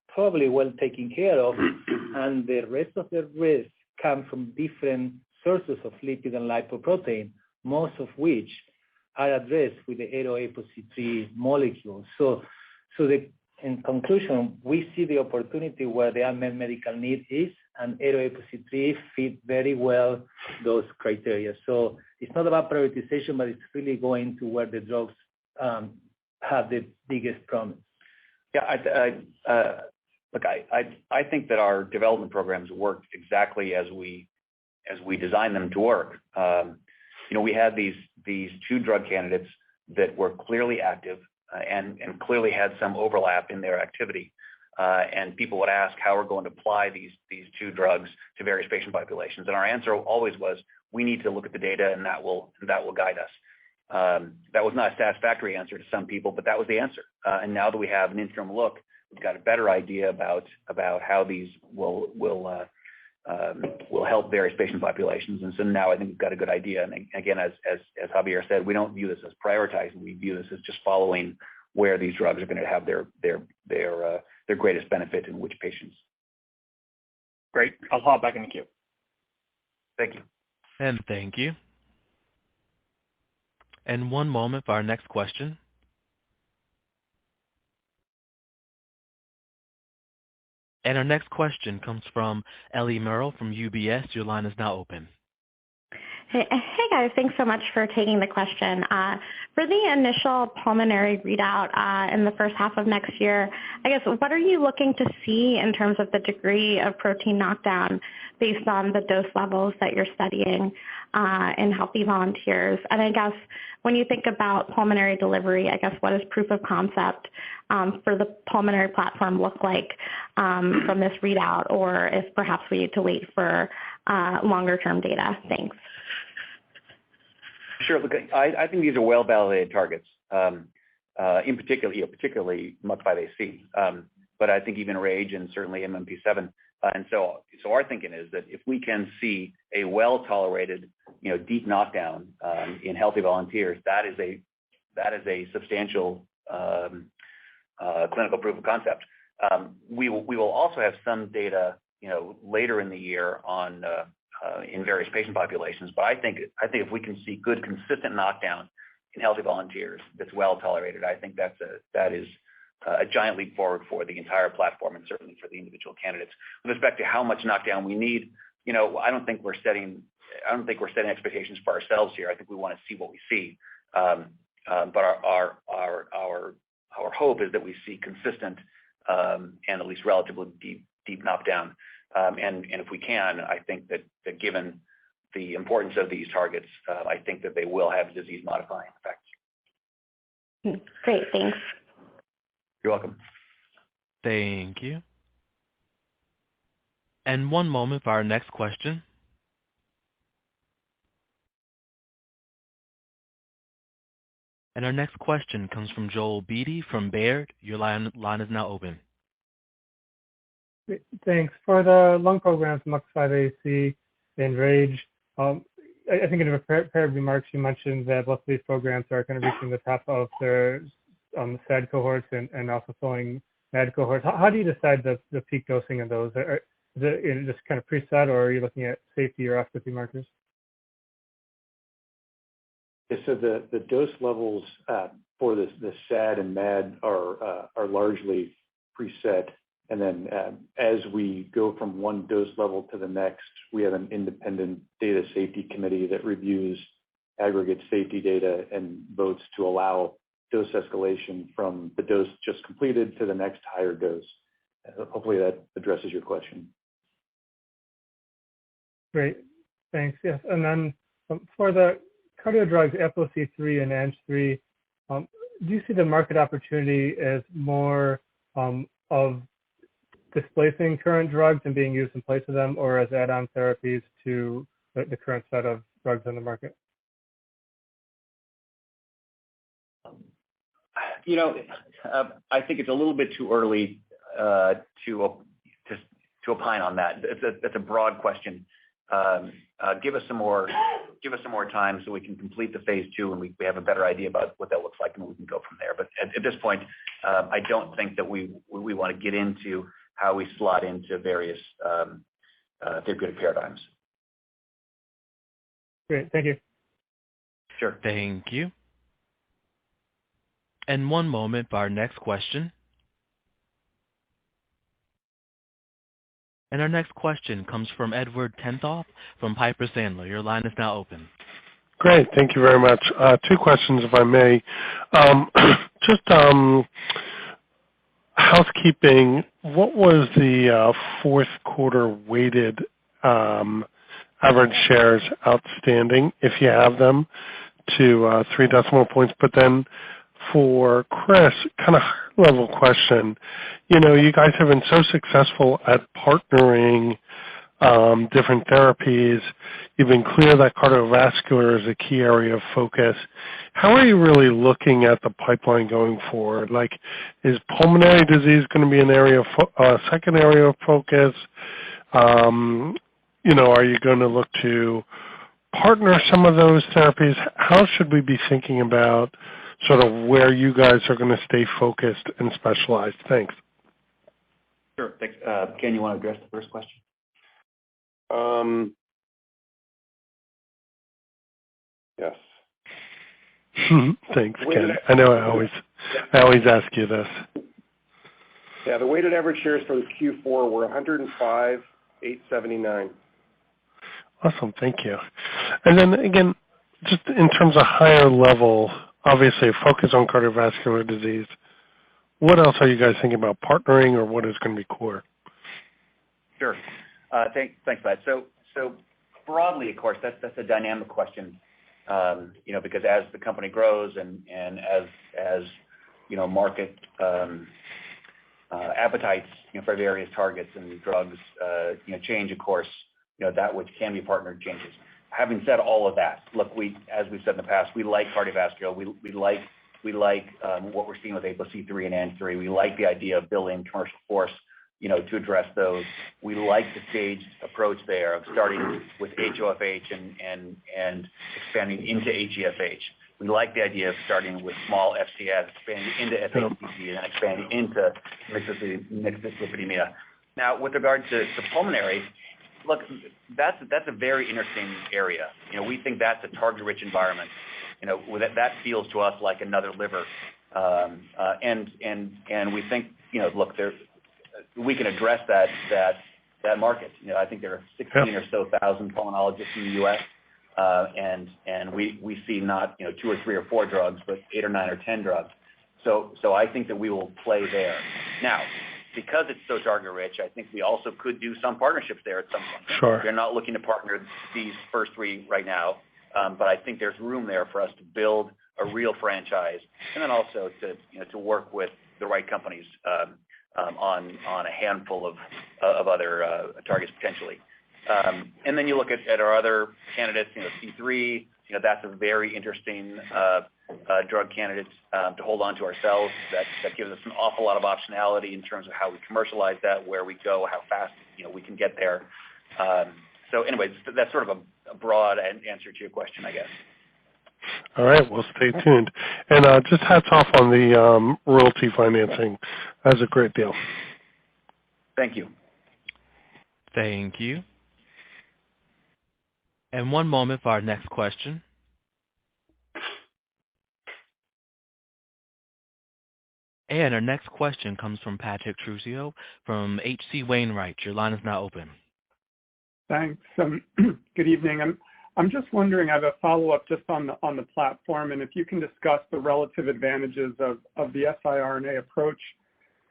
D: probably well taken care of, and the rest of the risk come from different sources of lipid and lipoprotein, most of which are addressed with the ARO-APOC3 molecule. So in conclusion, we see the opportunity where the unmet medical need is, and ARO-APOC3 fit very well those criteria. So it's not about prioritization, but it's really going to where the drugs have the biggest promise.
C: Yeah, I think that our development programs worked exactly as we designed them to work. We had these two drug candidates that were clearly active and clearly had some overlap in their activity. And people would ask how we're going to apply these two drugs to various patient populations. And our answer always was, we need to look at the data, and that will guide us. That was not a satisfactory answer to some people, but that was the answer. And now that we have an interim look, we've got a better idea about how these will help various patient populations. And so now I think we've got a good idea. And again, as Javier said, we don't view this as prioritizing. We view this as just following where these drugs are going to have their greatest benefit in which patients.
H: Great. I'll hop back in the queue.
C: Thank you.
A: And thank you. And one moment for our next question. And our next question comes from Ellie Merle from UBS. Your line is now open.
I: Hey guys, thanks so much for taking the question. For the initial pulmonary readout in the first half of next year, I guess, what are you looking to see in terms of the degree of protein knockdown based on the dose levels that you're studying in healthy volunteers? And I guess when you think about pulmonary delivery, I guess what does proof of concept for the pulmonary platform look like from this readout, or if perhaps we need to wait for longer term data? Thanks.
C: Sure. Look, I think these are well-validated targets, in particular, particularly MUC5AC, but I think even RAGE and certainly MMP7. And so our thinking is that if we can see a well-tolerated, deep knockdown in healthy volunteers, that is a substantial clinical proof of concept. We will also have some data, later in the year on in various patient populations. But I think if we can see good, consistent knockdown in healthy volunteers that's well tolerated, I think that is a giant leap forward for the entire platform and certainly for the individual candidates. With respect to how much knockdown we need, I don't think we're setting expectations for ourselves here. I think we want to see what we see. But our hope is that we see consistent and at least relatively deep knockdown. And if we can, I think that given the importance of these targets, I think that they will have disease-modifying effects.
I: Great, thanks.
C: You're welcome.
A: Thank you. And one moment for our next question. And our next question comes from Joel Beatty from Baird. Your line is now open.
J: Thanks. For the lung programs, MUC5AC and RAGE, I think in the prepared remarks you mentioned that both of these programs are kind of reaching the top of their SAD cohorts and also filling MAD cohorts. How do you decide the peak dosing of those? Is it just kind of preset, or are you looking at safety or efficacy markers?
E: Yeah, so the dose levels for the SAD and MAD are largely preset. And then as we go from one dose level to the next, we have an independent data safety committee that reviews aggregate safety data and votes to allow dose escalation from the dose just completed to the next higher dose. Hopefully that addresses your question.
J: Great. Thanks. Yes. And then for the cardio drugs, ApoC3 and ANG3, do you see the market opportunity as more of displacing current drugs and being used in place of them, or as add-on therapies to the current set of drugs on the market?
C: I think it's a little bit too early to opine on that. It's a broad question. Give us some more time so we can complete the phase 2 and we have a better idea about what that looks like, and we can go from there. But at this point, I don't think that we want to get into how we slot into various therapeutic paradigms.
J: Great. Thank you.
C: Sure.
A: Thank you. And one moment for our next question. And our next question comes from Edward Tenthoff from Piper Sandler. Your line is now open.
K: Great. Thank you very much. 2 questions, if I may. Just housekeeping. What was the fourth quarter weighted average shares outstanding, if you have them, to 3 decimal points? But then for Chris, kind of high-level question. You guys have been so successful at partnering different therapies. You've been clear that cardiovascular is a key area of focus. How are you really looking at the pipeline going forward? Like, is pulmonary disease going to be an area of second area of focus? Are you going to look to partner some of those therapies? How should we be thinking about sort of where you guys are going to stay focused and specialized? Thanks.
C: Sure. Thanks. Ken, you want to address the first question?
F: Yes.
K: Thanks, Ken. I know I always ask you this.
F: Yeah, the weighted average shares for the Q4 were 105,879.
K: Awesome. Thank you. And then again, just in terms of higher level, obviously a focus on cardiovascular disease. What else are you guys thinking about partnering, or what is going to be core?
C: Sure. Thanks, Matt. So broadly, of course, that's a dynamic question. Because as the company grows and as market appetites for various targets and drugs change, of course, that which can be partnered changes. Having said all of that, look, as we've said in the past, we like cardiovascular. We like what we're seeing with ApoC3 and ANG3. We like the idea of building commercial force, to address those. We like the staged approach there of starting with HoFH and expanding into HeFH. We like the idea of starting with small FCS, expanding into FHCC, and then expanding into mixed dyslipidemia. Now, with regard to pulmonary, look, that's a very interesting area. We think that's a target-rich environment. That feels to us like another liver, and we think, look, we can address that market. I think there are 16 or so thousand pulmonologists in the U.S. And we see not 2 or 3 or 4 drugs, but 8 or 9 or 10 drugs. So I think that we will play there. Now, because it's so target rich, I think we also could do some partnerships there at some point.
K: Sure.
C: We're not looking to partner these first 3 right now, but I think there's room there for us to build a real franchise, and then also to work with the right companies on a handful of other targets potentially. And then you look at our other candidates, C3, that's a very interesting drug candidate to hold on to ourselves. That gives us an awful lot of optionality in terms of how we commercialize that, where we go, how fast we can get there. So anyways, that's sort of a broad answer to your question, I guess.
K: All right, well, stay tuned. And just hats off on the royalty financing. That's a great deal.
C: Thank you.
A: Thank you. And one moment for our next question. And our next question comes from Patrick Trucchio from H.C. Wainwright. Your line is now open.
L: Thanks. Good evening. I'm just wondering, I have a follow-up just on the platform, and if you can discuss the relative advantages of the siRNA approach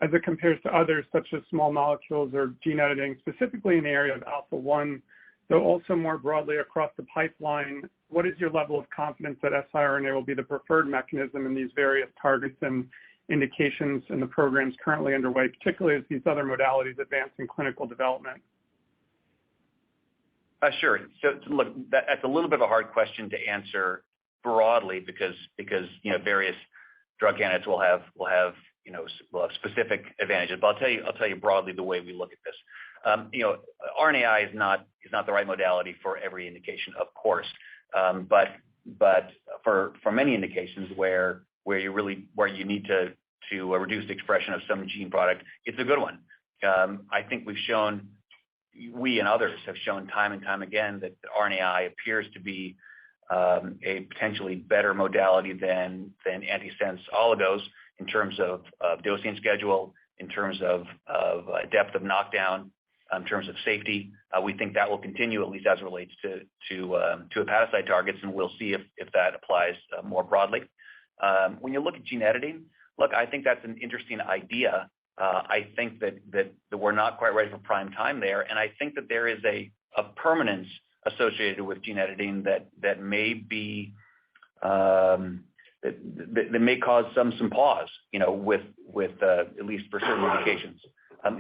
L: as it compares to others, such as small molecules or gene editing, specifically in the area of alpha-1 So also more broadly across the pipeline, what is your level of confidence that siRNA will be the preferred mechanism in these various targets and indications in the programs currently underway, particularly as these other modalities advance in clinical development?
C: Sure. So look, that's a little bit of a hard question to answer broadly because various drug candidates will have specific advantages. But I'll tell you broadly the way we look at this. RNAi is not the right modality for every indication, of course. But for many indications where you need to reduce the expression of some gene product, it's a good one. I think we and others have shown time and time again that RNAi appears to be a potentially better modality than antisense oligos in terms of dosing schedule, in terms of depth of knockdown, in terms of safety. We think that will continue, at least as it relates to hepatocyte targets, and we'll see if that applies more broadly. When you look at gene editing, I think that's an interesting idea. I think that we're not quite ready for prime time there, and I think that there is a permanence associated with gene editing that may be that may cause some pause, with at least for certain indications.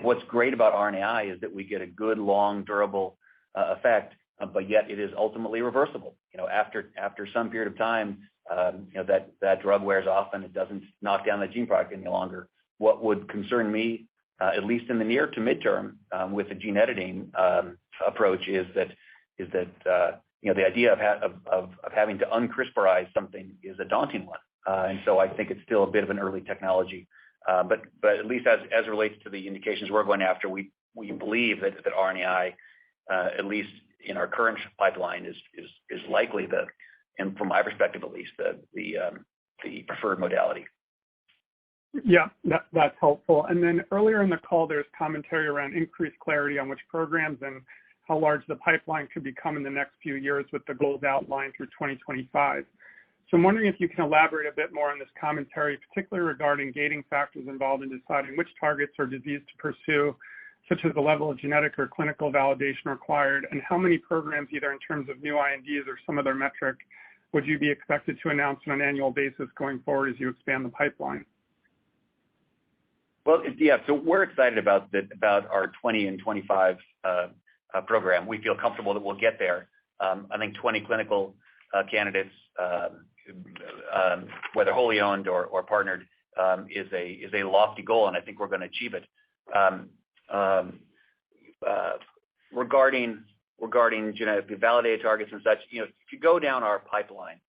C: What's great about RNAi is that we get a good, long, durable effect, but yet it is ultimately reversible. After some period of time, that drug wears off and it doesn't knock down the gene product any longer. What would concern me, at least in the near to midterm, with the gene editing approach, is that the idea of having to uncristerize something is a daunting one, and so I think it's still a bit of an early technology. But at least as it relates to the indications we're going after, we believe that RNAi, at least in our current pipeline, is likely and from my perspective at least, the preferred modality.
L: Yeah, that's helpful. And then earlier in the call, there's commentary around increased clarity on which programs and how large the pipeline could become in the next few years with the goals outlined through 2025. So I'm wondering if you can elaborate a bit more on this commentary, particularly regarding gating factors involved in deciding which targets or disease to pursue, such as the level of genetic or clinical validation required, and how many programs, either in terms of new INDs or some other metric, would you be expected to announce on an annual basis going forward as you expand the pipeline?
C: Well, yeah, so we're excited about our 20 and 25 program. We feel comfortable that we'll get there. I think 20 clinical candidates, whether wholly owned or partnered, is a lofty goal, and I think we're going to achieve it. Regarding genetically validated targets and such, if you go down our pipeline,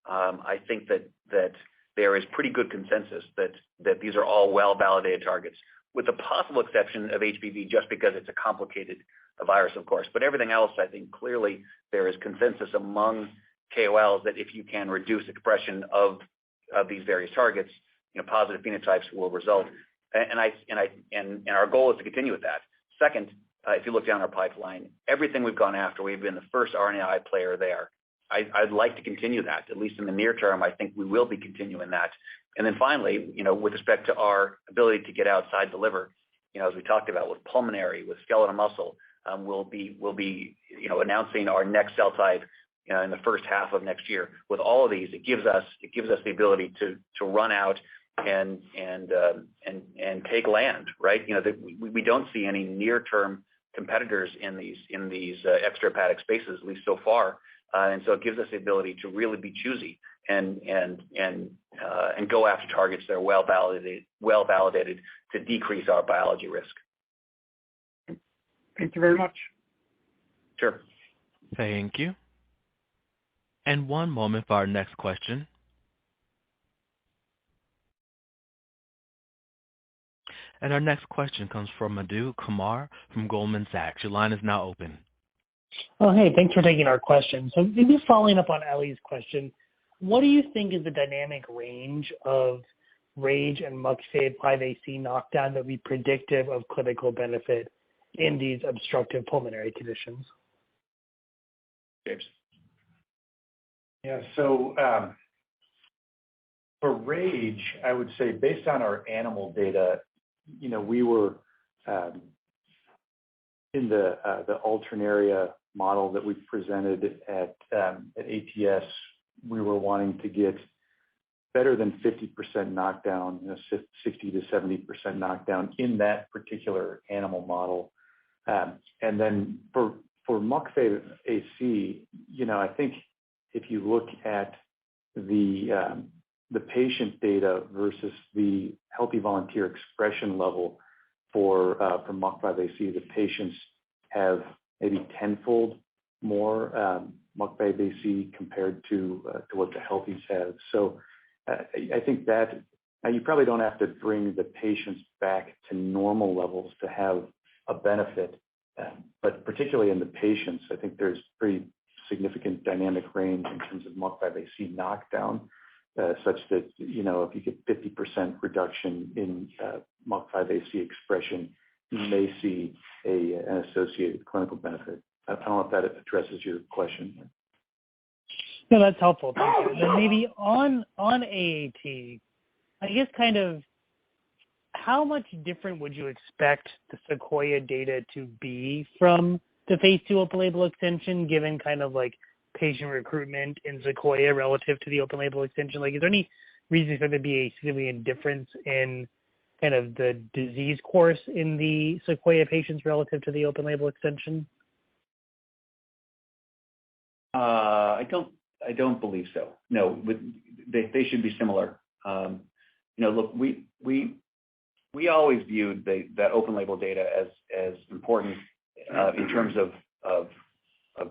C: I think that there is pretty good consensus that these are all well-validated targets, with the possible exception of HPV, just because it's a complicated virus, of course. But everything else, I think clearly there is consensus among KOLs that if you can reduce expression of these various targets, positive phenotypes will result. And our goal is to continue with that. Second, if you look down our pipeline, everything we've gone after, we've been the first RNAi player there. I'd like to continue that, at least in the near term. I think we will be continuing that. And then finally, with respect to our ability to get outside the liver, as we talked about with pulmonary, with skeletal muscle, we'll be announcing our next cell type in the first half of next year. With all of these, it gives us the ability to run out and take land, right? We don't see any near-term competitors in these extrahepatic spaces, at least so far. And so it gives us the ability to really be choosy and go after targets that are well validated to decrease our biology risk.
L: Thank you very much.
C: Sure.
A: Thank you. And one moment for our next question. And our next question comes from Madhu Kumar from Goldman Sachs. Your line is now open.
M: Oh, hey, thanks for taking our question. So maybe following up on Ellie's question, what do you think is the dynamic range of RAGE and MUC5AC knockdown that would be predictive of clinical benefit in these obstructive pulmonary conditions?
C: James.
E: Yeah, so for RAGE, I would say based on our animal data, we were in the alternaria model that we presented at ATS, we were wanting to get better than 50% knockdown, 60 to 70% knockdown in that particular animal model. And then for MUC AC, I think if you look at the patient data versus the healthy volunteer expression level for MUC5AC, the patients have maybe tenfold more MUC5AC compared to what the healthies have. So I think that you probably don't have to bring the patients back to normal levels to have a benefit, but particularly in the patients, I think there's pretty significant dynamic range in terms of MUC5AC knockdown, such that, if you get 50% reduction in MUC5AC expression, you may see an associated clinical benefit. I don't know if that addresses your question.
M: No, that's helpful. Thank you. Then maybe on AAT, I guess kind of how much different would you expect the Sequoia data to be from the phase 2 open label extension, given kind of like patient recruitment in Sequoia relative to the open label extension? Like, is there any reason for there to be a significant difference in kind of the disease course in the Sequoia patients relative to the open label extension?
C: I don't believe so. No, they should be similar. Look, we always viewed that open label data as important in terms of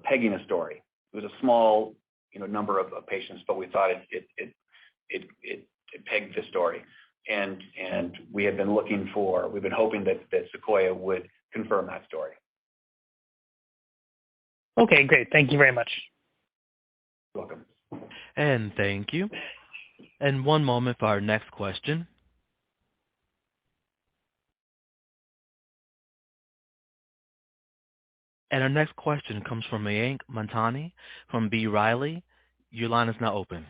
C: pegging a story. It was a small, number of patients, but we thought it pegged the story, and we've been hoping that Sequoia would confirm that story.
M: Okay, great. Thank you very much.
C: You're welcome.
A: And thank you. And one moment for our next question. And our next question comes from Mayank Mamtani from B. Riley. Your line is now open.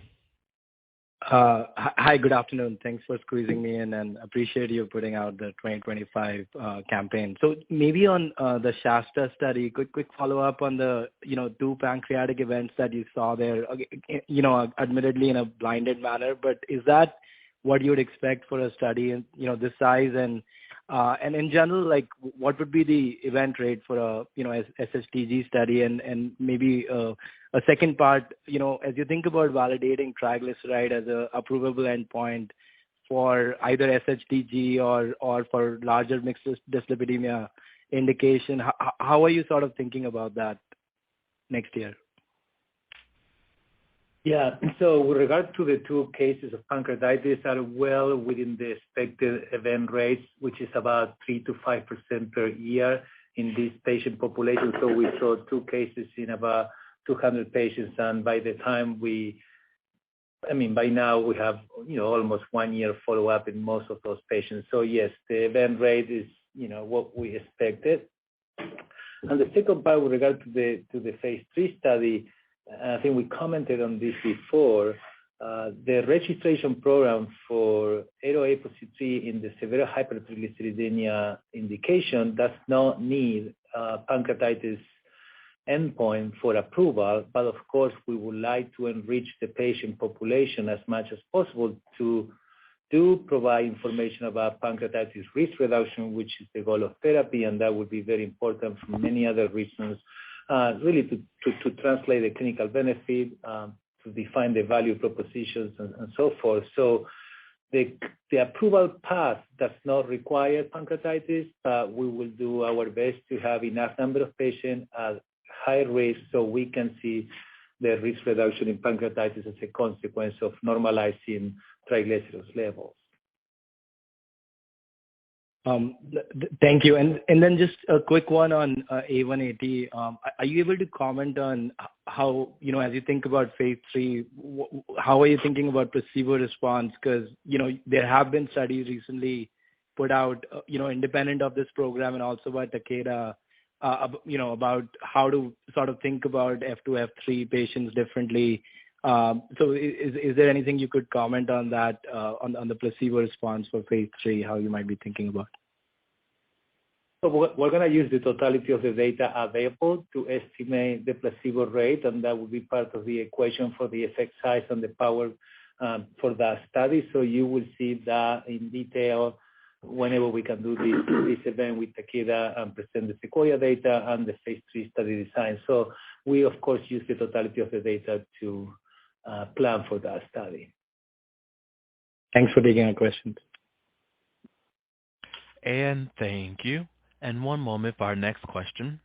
N: Hi, good afternoon. Thanks for squeezing me in, and appreciate you putting out the 2025 campaign. So maybe on the Shasta study, quick follow-up on the 2 pancreatic events that you saw there, admittedly in a blinded manner, but is that what you would expect for a study in this size? And in general, like, what would be the event rate for a SHTG study? And maybe a second part, as you think about validating triglyceride as a approvable endpoint for either SHTG or for larger mixed dyslipidemia indication, how are you sort of thinking about that next year?
D: Yeah. So with regard to the 2 cases of pancreatitis are well within the expected event rates, which is about 3 to 5% per year in this patient population. So we saw 2 cases in about 200 patients, and by now we have almost 1 year follow-up in most of those patients. So yes, the event rate is what we expected. And the second part with regard to the phase 3 study, I think we commented on this before. The registration program for ARO-APOC3 in the severe hypertriglyceridemia indication does not need pancreatitis endpoint for approval, but of course we would like to enrich the patient population as much as possible to provide information about pancreatitis risk reduction, which is the goal of therapy, and that would be very important for many other reasons. Really to translate the clinical benefit, to define the value propositions and so forth. So the approval path does not require pancreatitis, but we will do our best to have enough number of patients at high risk so we can see the risk reduction in pancreatitis as a consequence of normalizing triglycerides levels.
N: Thank you. And then just a quick one on A1AT. Are you able to comment on how, as you think about phase 3, how are you thinking about placebo response? Because, there have been studies recently put out, independent of this program and also by Takeda, about how to sort of think about F2, F3 patients differently. So is there anything you could comment on that, on the placebo response for phase 3, how you might be thinking about?
D: So we're going to use the totality of the data available to estimate the placebo rate, and that will be part of the equation for the effect size and the power for that study. So you will see that in detail whenever we can do this event with Takeda and present the Sequoia data and the phase 3 study design. So we, of course, use the totality of the data to plan for that study.
N: Thanks for taking our questions.
A: And thank you. And one moment for our next question.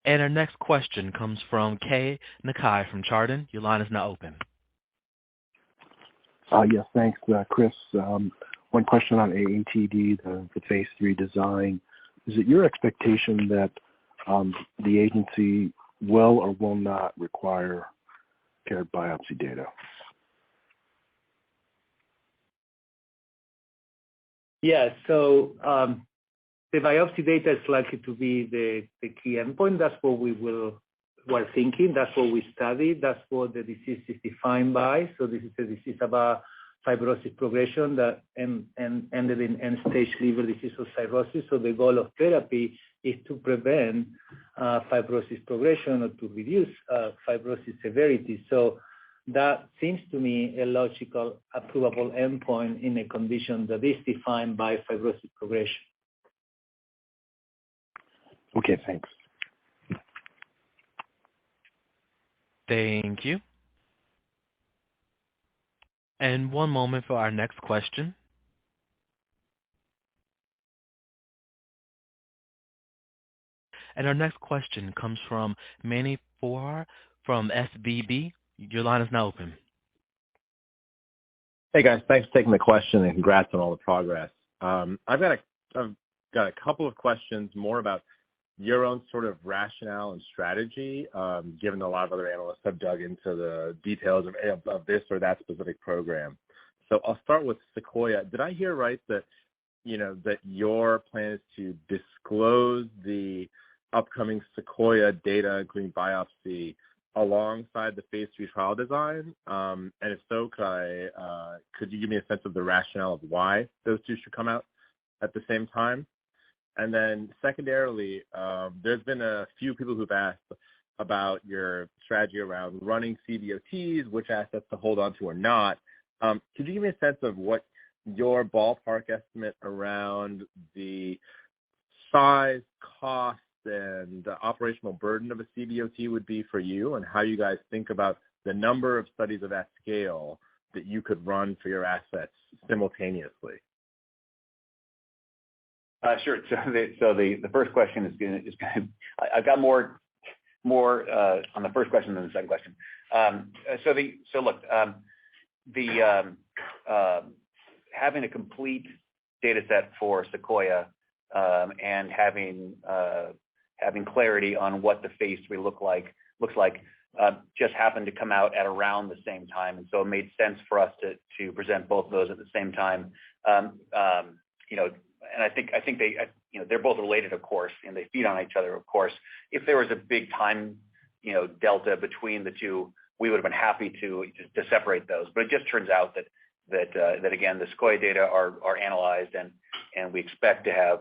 A: And our next question comes from Kay Nakai from Chardan. Your line is now open.
O: Yes, thanks, Chris. One question on AATD, the phase 3 design. Is it your expectation that the agency will or will not require paired biopsy data?
D: Yeah, so the biopsy data is likely to be the key endpoint. That's what we're thinking. That's what we studied. That's what the disease is defined by. So this is a disease about fibrosis progression that ended in end-stage liver disease or cirrhosis. So the goal of therapy is to prevent fibrosis progression or to reduce fibrosis severity. So that seems to me a logical, approvable endpoint in a condition that is defined by fibrosis progression.
O: Okay, thanks.
A: Thank you. And one moment for our next question. And our next question comes from Mani Foroohar from SVB. Your line is now open.
P: Hey guys, thanks for taking the question and congrats on all the progress. I've got a couple of questions more about your own sort of rationale and strategy, given a lot of other analysts have dug into the details of this or that specific program. So I'll start with Sequoia. Did I hear right that, that your plan is to disclose the upcoming Sequoia data, including biopsy, alongside the phase 3 trial design? And if so, could you give me a sense of the rationale of why those two should come out at the same time? And then secondarily, there's been a few people who've asked about your strategy around running CVOTs, which assets to hold on to or not. Could you give me a sense of what your ballpark estimate around the size, cost, and operational burden of a CVOT would be for you, and how you guys think about the number of studies of that scale that you could run for your assets simultaneously?
C: Sure. So the first question is going to. I've got more on the first question than the second question. Having a complete data set for Sequoia and having clarity on what the phase 3 looks like just happened to come out at around the same time, and so it made sense for us to present both of those at the same time. And I think they, they're both related, of course, and they feed on each other, of course. If there was a big time, delta between the two, we would have been happy to separate those. But it just turns out that again, the Sequoia data are analyzed, and we expect to have,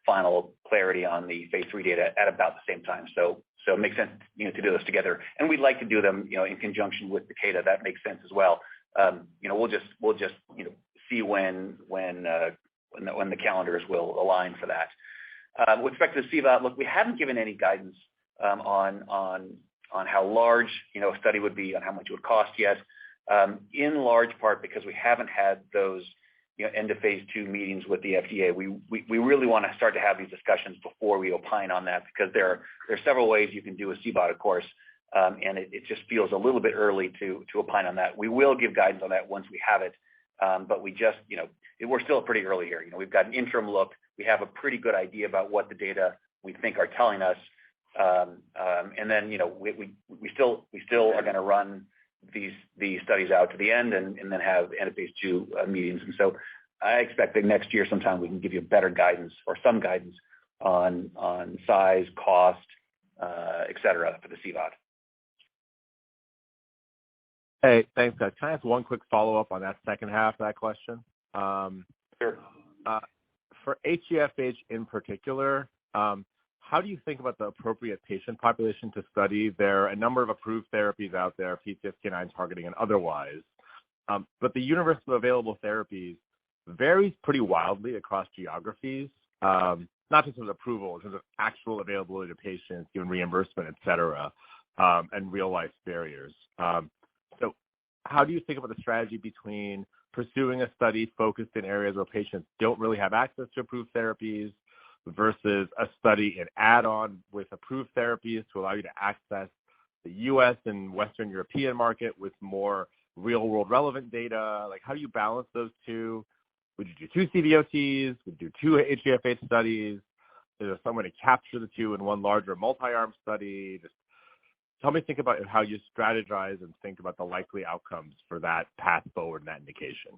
C: final clarity on the phase 3 data at about the same time. So it makes sense, to do those together, and we'd like to do them, in conjunction with Takeda. That makes sense as well. We'll just see when the calendars will align for that. With respect to the CVOT, look, we haven't given any guidance on how large a study would be, on how much it would cost yet. In large part because we haven't had those end of phase 2 meetings with the FDA. We really want to start to have these discussions before we opine on that, because there are several ways you can do a CVOT, of course, and it just feels a little bit early to opine on that. We will give guidance on that once we have it, but we just we're still pretty early here. We've got an interim look. We have a pretty good idea about what the data we think are telling us, and then we still are going to run these studies out to the end, and then have end of phase 2 meetings. And so I expect that next year sometime we can give you better guidance or some guidance on size, cost, et cetera, for the CVOT.
P: Hey, thanks, guys. Can I ask one quick follow-up on that second half of that question?
C: Sure.
P: For HeFH in particular, how do you think about the appropriate patient population to study? There are a number of approved therapies out there, PCSK9 targeting and otherwise, but the universe of available therapies varies pretty wildly across geographies, not just with approval, in terms of actual availability to patients, given reimbursement, et cetera, and real-life barriers. So how do you think about the strategy between pursuing a study focused in areas where patients don't really have access to approved therapies versus a study in add-on with approved therapies to allow you to access the U.S. and Western European market with more real-world relevant data? Like, how do you balance those two? Would you do 2 CVOTs? Would you do 2 HeFH studies? Is there some way to capture the two in one larger multi-arm study? Just help me think about how you strategize and think about the likely outcomes for that path forward in that indication.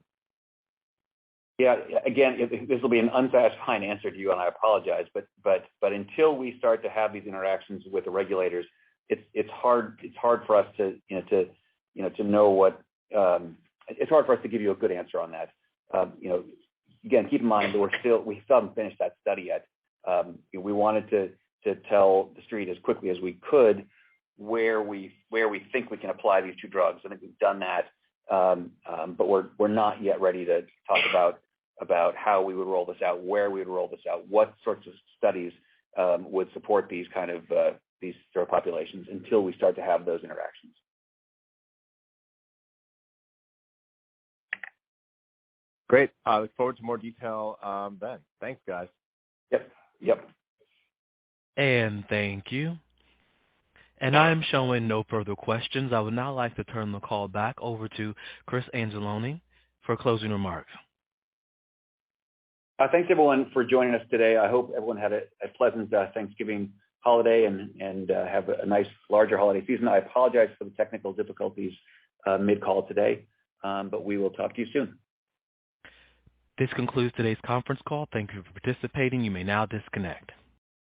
C: Yeah, again, this will be an unsatisfying answer to you, and I apologize, but until we start to have these interactions with the regulators, it's hard for us to know what it's hard for us to give you a good answer on that. Again, keep in mind that we still haven't finished that study yet. We wanted to tell the street as quickly as we could where we think we can apply these two drugs. I think we've done that, but we're not yet ready to talk about how we would roll this out, where we would roll this out, what sorts of studies would support these kind of these sort of populations until we start to have those interactions.
P: Great. I look forward to more detail then. Thanks, guys.
C: Yep.
A: And thank you. And I am showing no further questions. I would now like to turn the call back over to Chris Anzalone for closing remarks.
C: Thanks, everyone, for joining us today. I hope everyone had a pleasant Thanksgiving holiday and have a nice larger holiday season. I apologize for the technical difficulties mid-call today, but we will talk to you soon.
A: This concludes today's conference call. Thank you for participating. You may now disconnect.